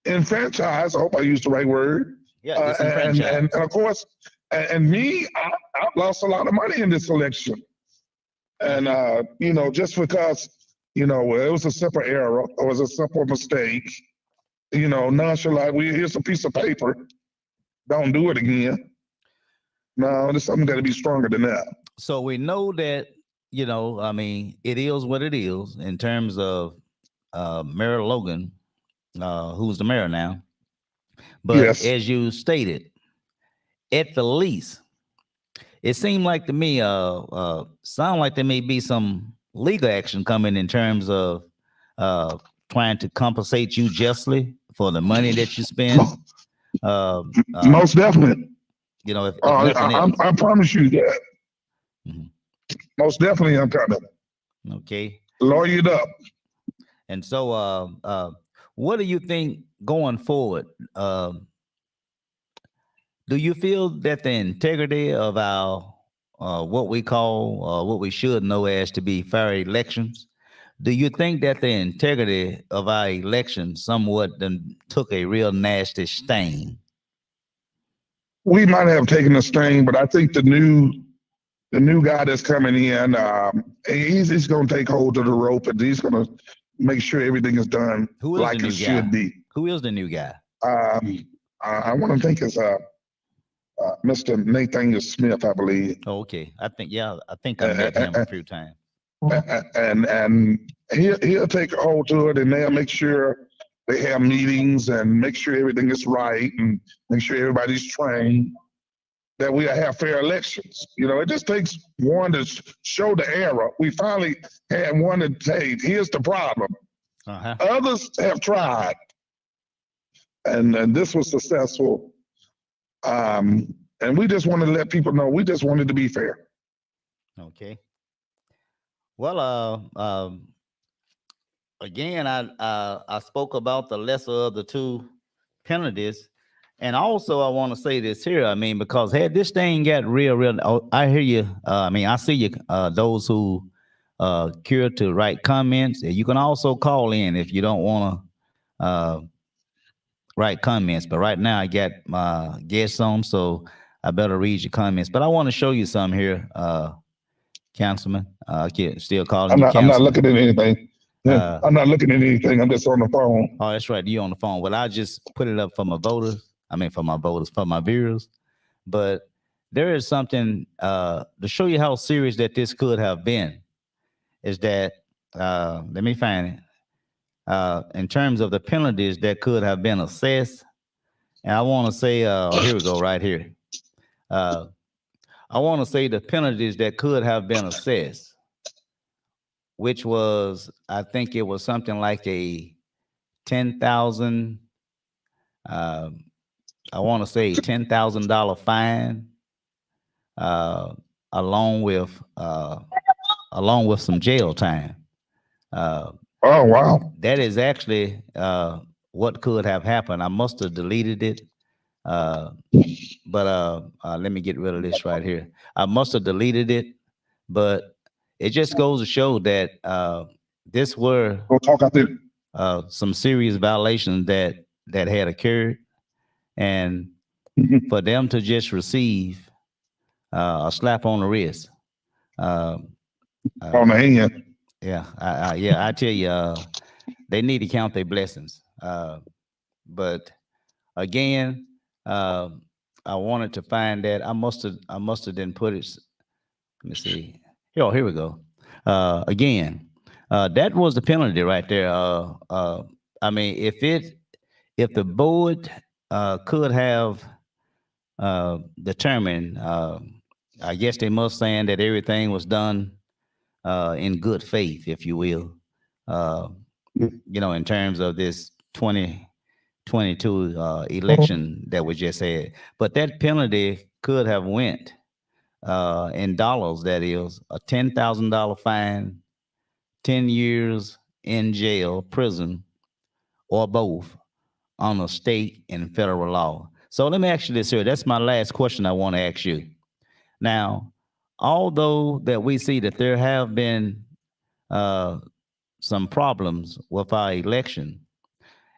enfranchised. I hope I used the right word. yeah, disenfranchised. And of course, and me, I've lost a lot of money in this election. And just because it was a simple error, it was a simple mistake. Nonchalant. Here's a piece of paper. Don't do it again. No, there's something got to be stronger than that. So we know that, I mean, it is what it is in terms of Mayor Logan, who's the mayor now. But Yes. as you stated, at the least, it seemed like to me, sound like there may be some legal action coming in terms of trying to compensate you justly for the money that you spend. Most definitely. If nothing else. I promise you that. Mhm. Most definitely, I'm coming. Okay. Lawyered up. And so, What do you think going forward? Do you feel that the integrity of our what we call what we should know as to be fair elections? Do you think that the integrity of our elections somewhat then took a real nasty stain? We might have taken a strain, but I think the new guy that's coming in, he's going to take hold of the rope and he's going to make sure everything is done Who is the like it new guy? should be. Who is the new guy? I want to think it's Mr. Nathaniel Smith, I believe. Oh, okay. I think I met him a Uh, few times. and he'll take hold to it, and they'll make sure they have meetings and make sure everything is right and make sure everybody's trained. That we have fair elections. You know, it just takes one to show the error. We finally had one that say, here's the problem. Uh-huh. Others have tried, and this was successful. And we just wanted to let people know we just wanted to be fair. Okay. Well, again, I spoke about the lesser of the two penalties, and also I want to say this here. I mean, because had this thing got real, I hear you. I mean, I see you. Those who care to write comments, you can also call in if you don't want to write comments. But right now, I got my guests on, so I better read your comments. But I want to show you some here, Councilman. I can still calling you I'm not Councilman. looking at anything. I'm not looking at anything. I'm just on the phone. Oh, that's right. You on the phone. Well, I just put it up for my voters. I mean, for my voters, for my viewers. But there is something to show you how serious that this could have been. Is that let me find it. In terms of the penalties that could have been assessed, and I want to say, here we go, right here. I want to say the penalties that could have been assessed, which was, I think it was something like a 10,000. I want to say $10,000 fine, uh, along with uh, along with some jail time. Oh wow! That is actually what could have happened. I must have deleted it, but let me get rid of this right here. I must have deleted it, but it just goes to show that this were Go talk out there. some serious violations that had occurred, and for them to just receive a slap on the wrist. On the hand. Yeah, yeah, I tell you, they need to count their blessings. But again, uh, I wanted to find that I must have didn't put it. Let me see. Oh, here we go. Again, that was the penalty right there. I mean, if the board could have determined, I guess they must saying that everything was done in good faith, if you will. Uh, you know, in terms of this 2022 election that we just had. But that penalty could have went in dollars. That is a $10,000 fine, 10 years in jail, prison, or both on a state and federal law. So let me ask you this here. That's my last question I want to ask you. Now, although that we see that there have been uh, some problems with our election,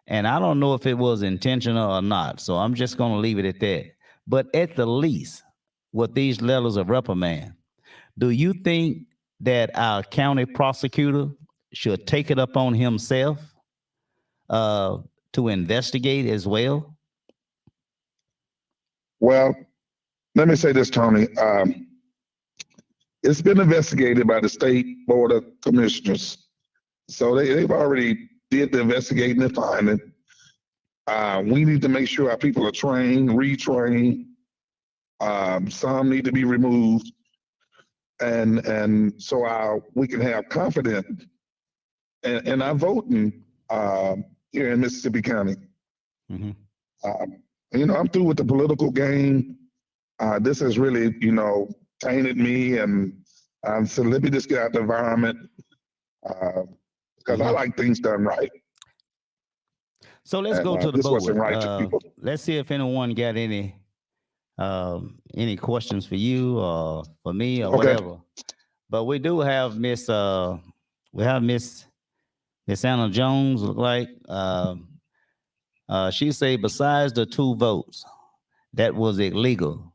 and I don't know if it was intentional or not, so I'm just going to leave it at that. But at the least, with these letters of reprimand, do you think that our county prosecutor should take it up on himself uh, to investigate as well? Well, let me say this, Tony. It's been investigated by the state board of commissioners, so they've already did the investigating and finding. We need to make sure our people are trained, retrained. Some need to be removed, and so we can have confidence in our voting here in Mississippi County. Mm-hmm. You know, I'm through with the political game. This has really, you know, tainted me, and so let me just get out the environment because I like things done right. So let's And go to the this wasn't board. right to people. Let's see if anyone got any questions for you or for me or Okay. whatever. But we do have Miss Anna Jones. Look like she say besides the 2 votes that was illegal,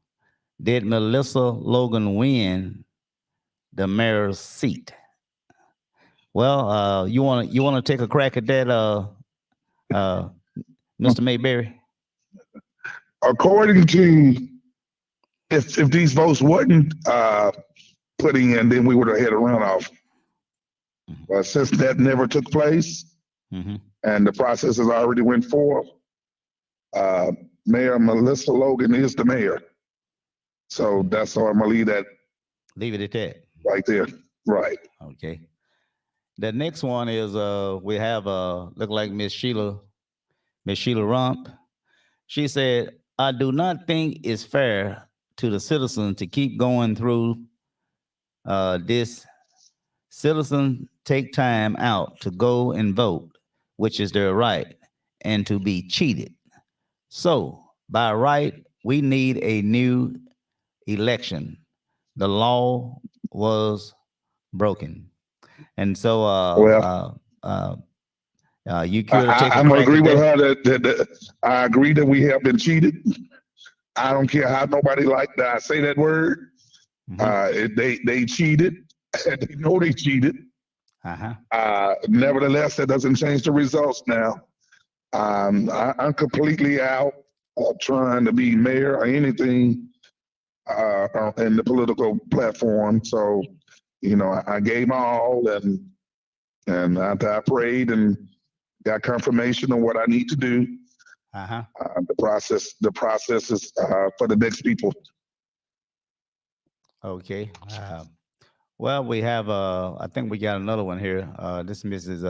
did Melissa Logan win the mayor's seat? Well, you want to take a crack at that, Mr. Mayberry? According to, if these votes wasn't put in, then we would have had a runoff. But since that never took place, Mm-hmm. and the process has already went forth, Mayor Melissa Logan is the mayor. So that's all I'm gonna leave that Leave it at that. right there. Right. Okay. The next one is we have look like Miss Sheila Rump. She said, I do not think it's fair to the citizens to keep going through this. Citizens take time out to go and vote, which is their right, and to be cheated. So, by right, we need a new election. The law was broken. And so, you care to take a I'm gonna crack agree at with that? her that I agree that we have been cheated. I don't care how nobody like that. I say that word. They cheated, and they know they cheated. Nevertheless, that doesn't change the results now. I'm completely out of trying to be mayor or anything in the political platform. So, I gave my all, and after I prayed and got confirmation of what I need to do, the process is for the next people. Okay. Well, we have I think we got another one here. This Mrs.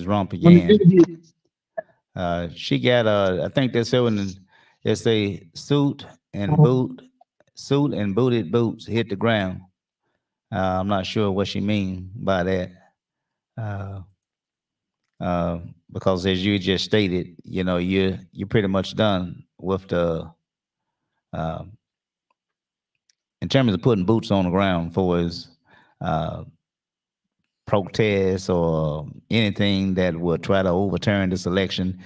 Rump again. She got I think this one it's a suit and booted boots hit the ground. I'm not sure what she means by that. Because as you just stated, you're pretty much done with the in terms of putting boots on the ground for his protests or anything that would try to overturn this election.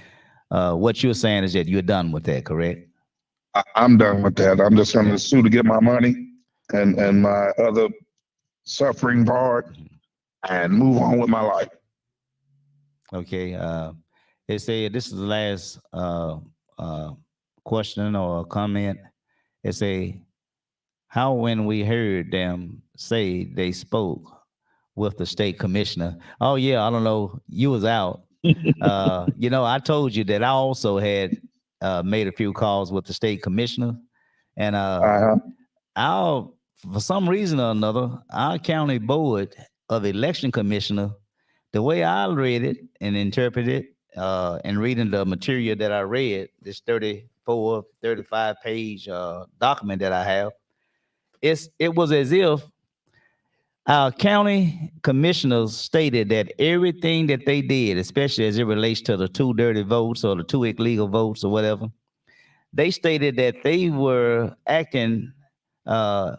What you're saying is that you're done with that, correct? I'm done with that. I'm just going to sue to get my money and my other suffering part and move on with my life. Okay. They say this is the last question or comment. They say, how when we heard them say they spoke with the state commissioner? Oh yeah, I don't know. You was out. I told you that I also had made a few calls with the state commissioner, and for some reason or another, our county board of election commissioner, the way I read it and interpreted it, and reading the material that I read, this 34, 35 page document that I have, it was as if our county commissioners stated that everything that they did, especially as it relates to the 2 dirty votes or the 2 illegal votes or whatever, they stated that they were acting at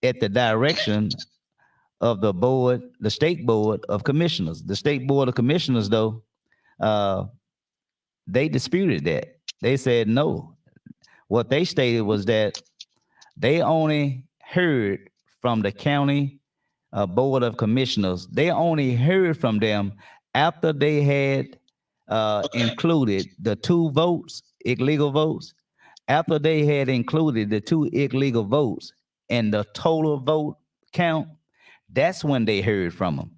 the direction of the state board of commissioners. The state board of commissioners, though, they disputed that. They said no. What they stated was that they only heard from the county board of commissioners. They only heard from them after they had included the 2 votes, illegal votes. After they had included the 2 illegal votes and the total vote count, that's when they heard from them.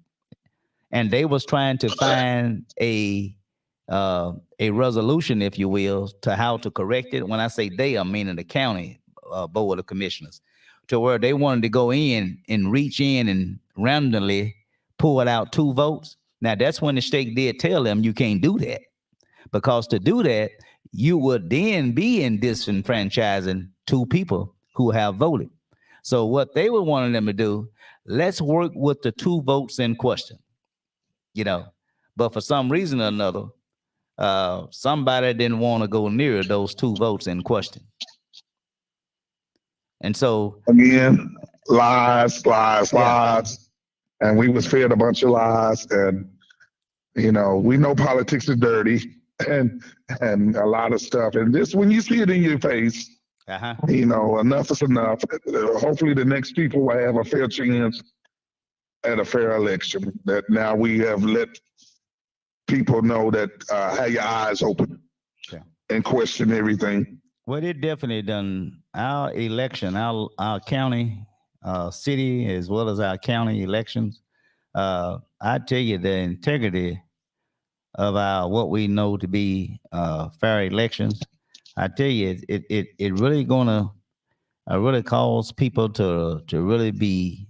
And they was trying to find a resolution, if you will, to how to correct it. When I say they, I'm meaning the county board of commissioners, to where they wanted to go in and reach in and randomly pull out 2 votes. Now that's when the state did tell them you can't do that, because to do that, you would then be in disenfranchising 2 people who have voted. So what they were wanting them to do, let's work with the 2 votes in question. you know. But for some reason or another, somebody didn't want to go near those 2 votes in question. And so, Again, lies, lies, yeah, lies. And we was fed a bunch of lies. And, we know politics is dirty and a lot of stuff. And this, when you see it in your face, uh-huh. enough is enough. Hopefully the next people will have a fair chance at a fair election. That now we have let people know that have your eyes open Yeah. and question everything. Well, it definitely done our election, our county, city, as well as our county elections. I tell you, the integrity of our what we know to be fair elections. I tell you, it really gonna really cause people to really be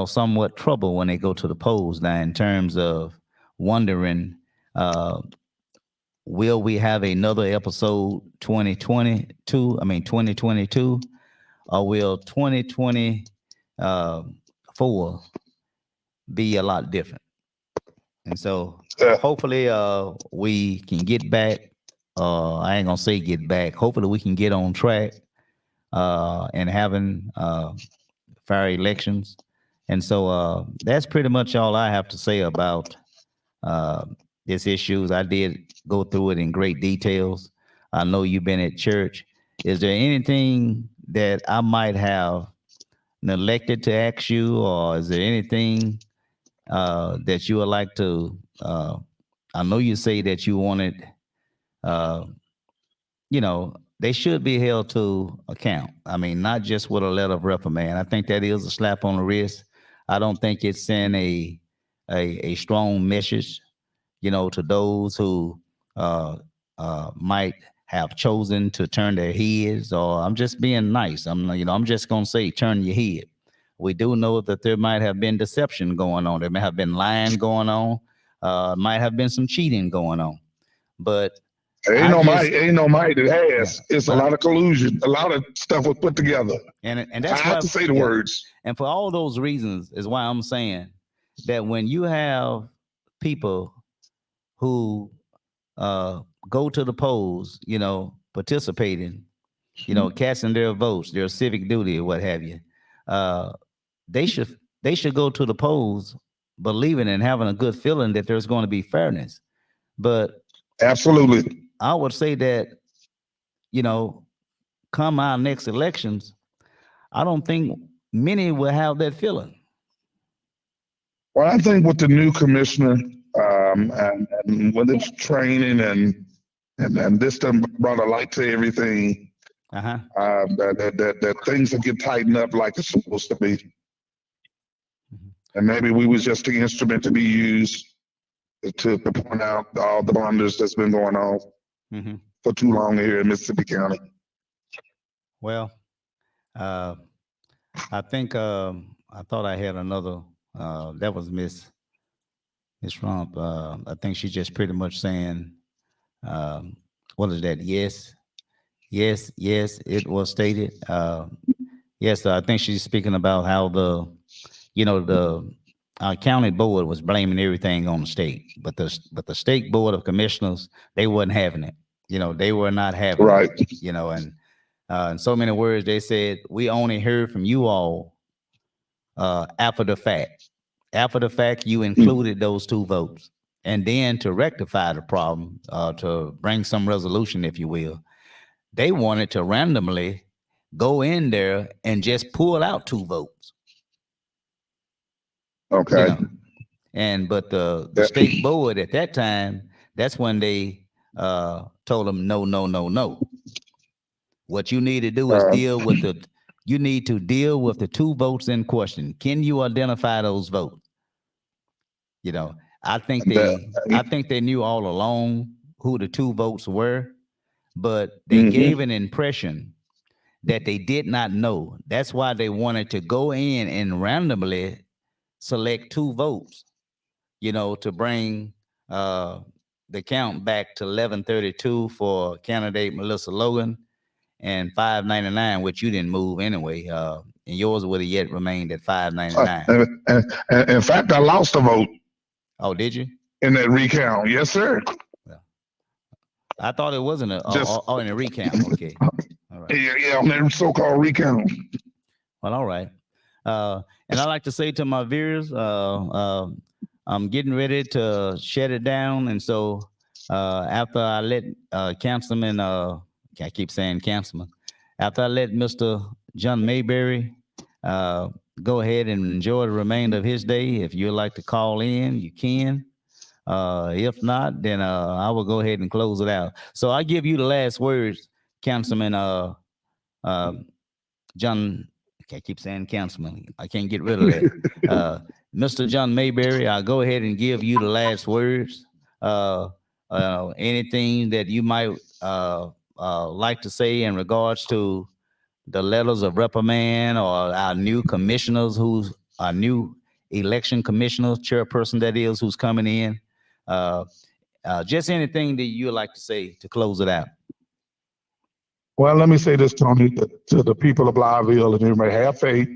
somewhat trouble when they go to the polls now in terms of wondering, uh, will we have another episode 2022? I mean 2022, or will 2024 be a lot different? And so Uh, hopefully we can get back. I ain't gonna say get back. Hopefully we can get on track and having fair elections. And so that's pretty much all I have to say about uh, this issues. I did go through it in great details. I know you've been at church. Is there anything that I might have neglected to ask you, or is there anything that you would like to? I know you say that you wanted, uh, they should be held to account. I mean, not just with a letter of reprimand. I think that is a slap on the wrist. I don't think it's send a strong message, to those who might have chosen to turn their heads. Or I'm just being nice. I'm just gonna say turn your head. We do know that there might have been deception going on. There may have been lying going on. Might have been some cheating going on. But I just, ain't no might it yeah. has. It's a But lot of collusion. A lot of stuff was put together. and I that's have why, to say the yeah. words. And for all those reasons is why I'm saying that when you have people who go to the polls, participating, casting their votes, their civic duty or what have you, uh, they should go to the polls believing and having a good feeling that there's going to be fairness. But Absolutely. I would say that, you know, come our next elections, I don't think many will have that feeling. Well, I think with the new commissioner and with its training and this done brought a light to everything, Uh-huh. that things will get tightened up like it's supposed to be. Mhm. And maybe we was just the instrument to be used to point out all the blunders that's been going on Mhm. for too long here in Mississippi County. Well, uh, I think I thought I had another. That was Miss Trump. I think she's just pretty much saying, um, what is that? Yes, yes, yes. It was stated. Yes, I think she's speaking about how the our county board was blaming everything on the state, but the state board of commissioners, they wasn't having it. They were not having it. Right. And in so many words, they said we only heard from you all after the fact. After the fact, you included those 2 votes, and then to rectify the problem, to bring some resolution, if you will, they wanted to randomly go in there and just pull out 2 votes. you Okay. know but the Yeah. state board at that time, that's when they told them no, no, no, no. What you need to do is Uh, you need to deal with the 2 votes in question. Can you identify those votes? you know i think that, they i think they knew all along who the 2 votes were, but they gave mhm. an impression that they did not know. That's why they wanted to go in and randomly select 2 votes, to bring uh, the count back to 1132 for candidate Melissa Logan and 599, which you didn't move anyway. and yours would have yet remained at Uh, 599. in fact, I lost a vote Oh, did you? in that recount. Yes, sir. Well, I thought it wasn't Just in a recount. Okay. All right. yeah, on that so-called recount. Well, all right. And I like to say to my viewers, I'm getting ready to shut it down. And so after I let Councilman, I keep saying Councilman, after I let Mr. John Mayberry go ahead and enjoy the remainder of his day, if you'd like to call in, you can. If not, then I will go ahead and close it out. So I give you the last words, Councilman uh, John. I keep saying Councilman. I can't get rid of that. Mr. John Mayberry, I'll go ahead and give you the last words. Anything that you might like to say in regards to the letters of reprimand or our new commissioners, who's our new election commissioner, chairperson that is, who's coming in. Just anything that you'd like to say to close it out. Well, let me say this, Tony, to the people of Blytheville, and everybody have faith.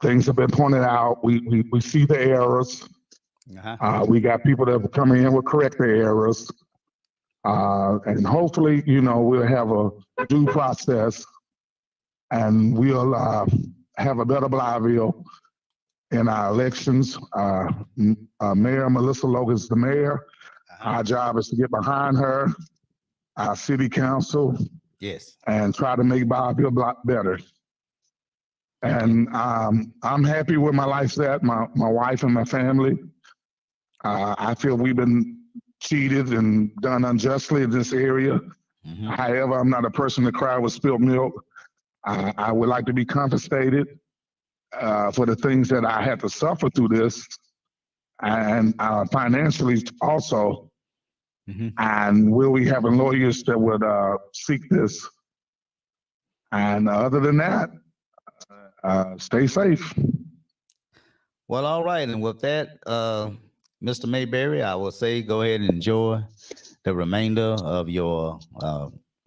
Things have been pointed out. We see the errors. We got people that will come in will correct the errors. And hopefully, we'll have a due process and we'll have a better Blytheville in our elections. Mayor Melissa Logan's the mayor. Our job is to get behind her, our city council, Yes, and try to make Blytheville a lot better. And I'm happy where my life's at, my wife and my family. I feel we've been cheated and done unjustly in this area. However, I'm not a person to cry with spilled milk. I would like to be compensated for the things that I had to suffer through this, and financially also. And we'll be having lawyers that would seek this. And other than that, stay safe. Well, all right. And with that, Mr. Mayberry, I will say go ahead and enjoy the remainder of your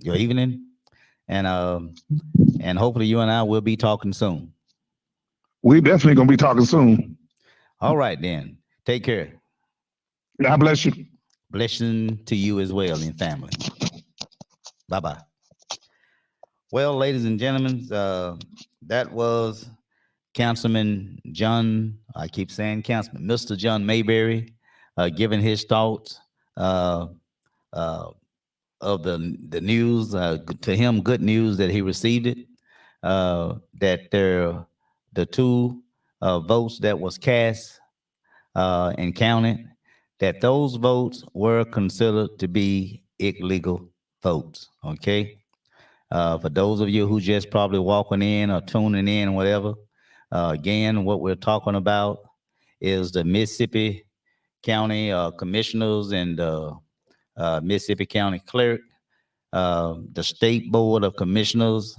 evening. And hopefully you and I will be talking soon. We definitely gonna be talking soon. All right, then. Take care. God bless you. Blessing to you as well and family. Bye-bye. Well, ladies and gentlemen, that was Councilman John, I keep saying Councilman, Mr. John Mayberry, giving his thoughts of the news, to him, good news that he received it, that the two votes that was cast and counted, that those votes were considered to be illegal votes, okay? For those of you who just probably walking in or tuning in, whatever, again, what we're talking about is the Mississippi County commissioners and the Mississippi County Clerk, the State Board of Commissioners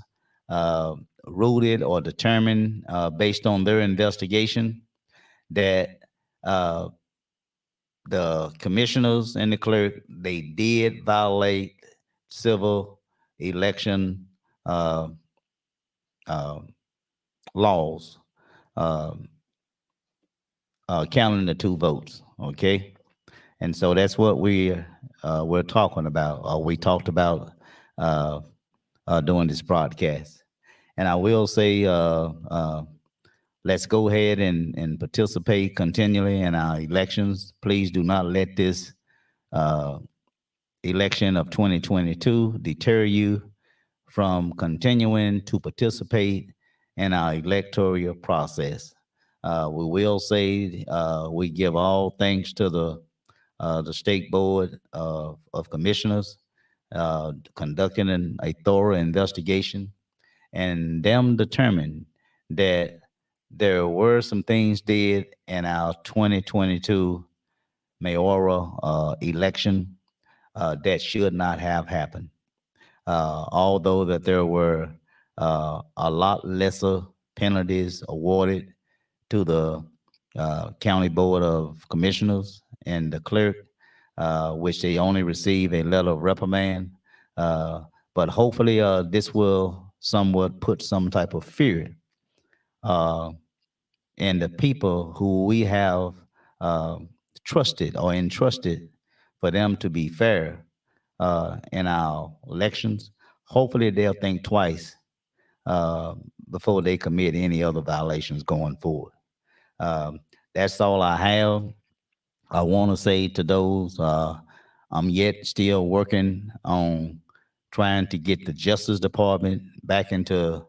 ruled or determined based on their investigation that the commissioners and the clerk, they did violate civil election laws, counting the two votes. Okay, and so that's what we're talking about, or we talked about during this broadcast. And I will say, let's go ahead and participate continually in our elections. Please do not let this election of 2022 deter you from continuing to participate in our electoral process. We will say we give all thanks to the State Board of Commissioners conducting a thorough investigation, and them determined that there were some things did in our 2022 mayoral election that should not have happened. Although that there were a lot lesser penalties awarded to the County Board of Commissioners and the clerk, which they only receive a letter of reprimand. But hopefully this will somewhat put some type of fear uh, in the people who we have uh, trusted or entrusted for them to be fair in our elections. Hopefully, they'll think twice uh, before they commit any other violations going forward. Um, that's all I have. I want to say to those, I'm yet still working on trying to get the Justice Department back into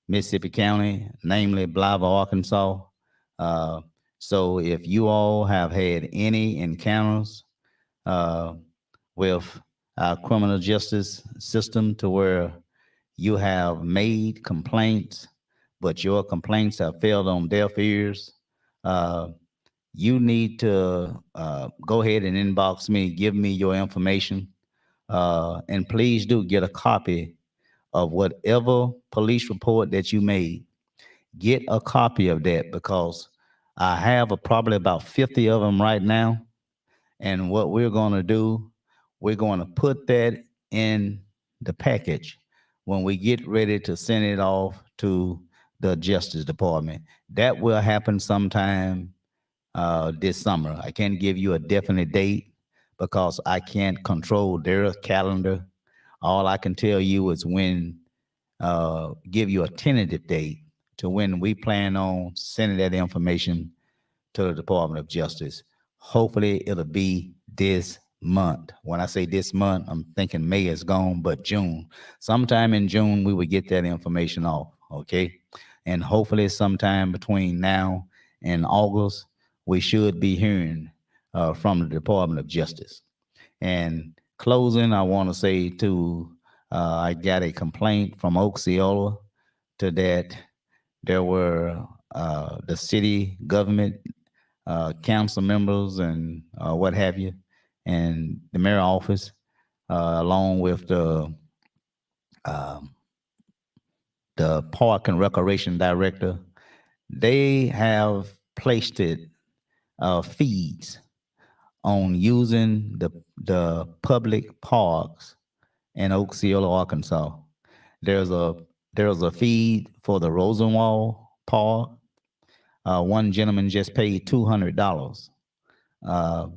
Mississippi County, namely Blythe, Arkansas. Uh, so if you all have had any encounters uh, with our criminal justice system to where you have made complaints, but your complaints have failed on deaf ears, uh, you need to go ahead and inbox me, give me your information, and please do get a copy of whatever police report that you made. Get a copy of that because I have probably about 50 of them right now. And what we're going to do, we're going to put that in the package when we get ready to send it off to the Justice Department. That will happen sometime this summer. I can't give you a definite date because I can't control their calendar. All I can tell you is when, give you a tentative date to when we plan on sending that information to the Department of Justice. Hopefully, it'll be this month. When I say this month, I'm thinking May is gone, but June. Sometime in June, we will get that information off, okay? And hopefully, sometime between now and August, we should be hearing from the Department of Justice. And closing, I want to say too, I got a complaint from Osceola to that there were the city government council members and what have you, and the mayor office, along with um, the park and recreation director, they have placed it fees on using the public parks in Osceola, Arkansas. There's a there's a fee for the Rosenwald Park. One gentleman just paid $200 uh,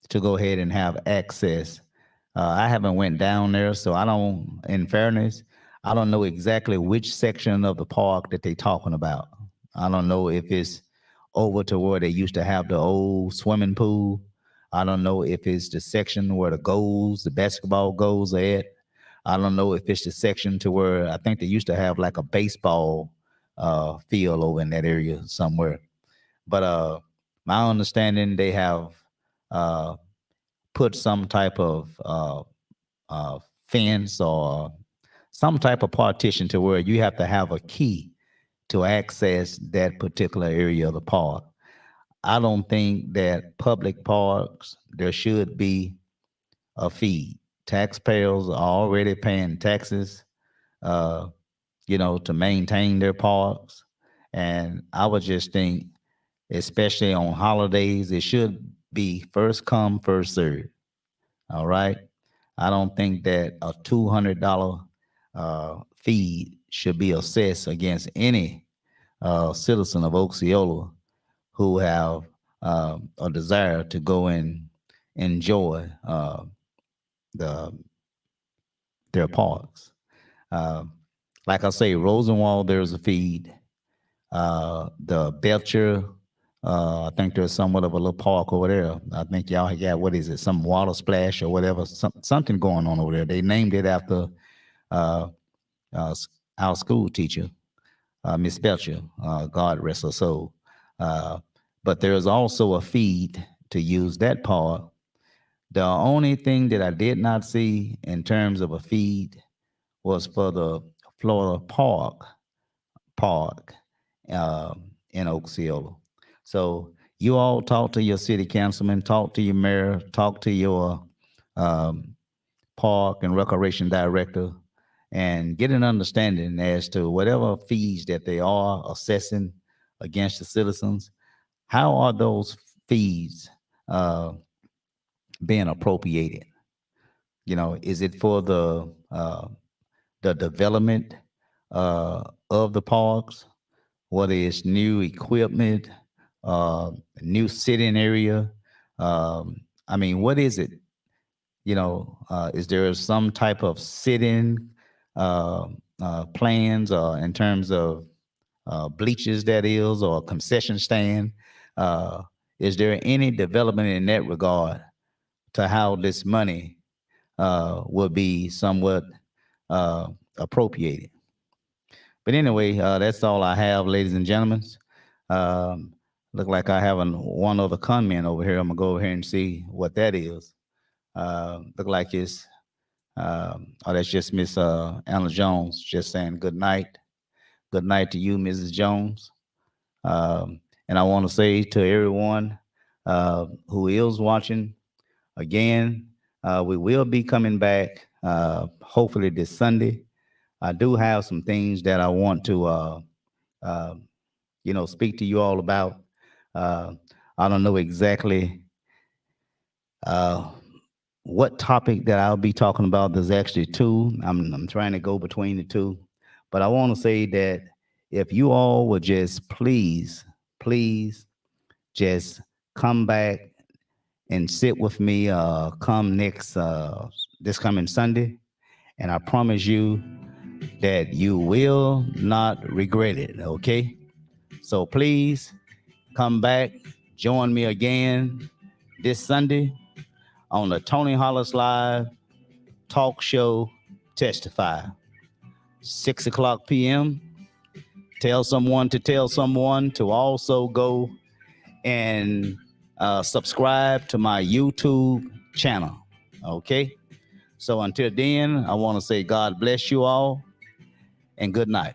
to go ahead and have access. I haven't went down there, so I don't. In fairness, I don't know exactly which section of the park that they talking about. I don't know if it's over to where they used to have the old swimming pool. I don't know if it's the section where the basketball goals are at. I don't know if it's the section to where I think they used to have like a baseball field over in that area somewhere. But my understanding, they have uh, put some type of fence or some type of partition to where you have to have a key to access that particular area of the park. I don't think that public parks, there should be a fee. Taxpayers are already paying taxes, uh, to maintain their parks. And I would just think, especially on holidays, it should be first come, first served. All right. I don't think that a $200 fee should be assessed against any citizen of Osceola who have a desire to go and enjoy the their parks. Uh, like I say, Rosenwald, there's a fee. The Belcher, I think there's somewhat of a little park over there. I think y'all got, what is it, some water splash or whatever, something going on over there. They named it after uh, our school teacher, Miss Belcher, God rest her soul. Uh, but there's also a feed to use that park. The only thing that I did not see in terms of a feed was for the Florida Park in Osceola. So you all talk to your city councilman, talk to your mayor, talk to your um, park and recreation director, and get an understanding as to whatever fees that they are assessing against the citizens. How are those fees uh, being appropriated? Is it for the development of the parks, whether it's new equipment, new sitting area. I mean, what is it? Is there some type of sitting plans in terms of bleachers, that is, or concession stand? Uh, is there any development in that regard to how this money will be somewhat uh, appropriated? But anyway, that's all I have, ladies and gentlemen. Um, Look like I have one other comment over here. I'm gonna go over here and see what that is. Look like it's that's just Miss Anna Jones just saying good night. Good night to you, Mrs. Jones. And I want to say to everyone who is watching, again, we will be coming back hopefully this Sunday. I do have some things that I want to, uh, speak to you all about. Uh, I don't know exactly uh, what topic that I'll be talking about. There's actually two. I'm trying to go between the two, but I want to say that if you all would just please, just come back and sit with me. Come next this coming Sunday, and I promise you that you will not regret it. Okay, so please come back, join me again this Sunday on the Tony Hollis Live talk show Testify, 6 o'clock p.m. Tell someone to also go and subscribe to my YouTube channel. Okay? So until then, I want to say God bless you all and good night.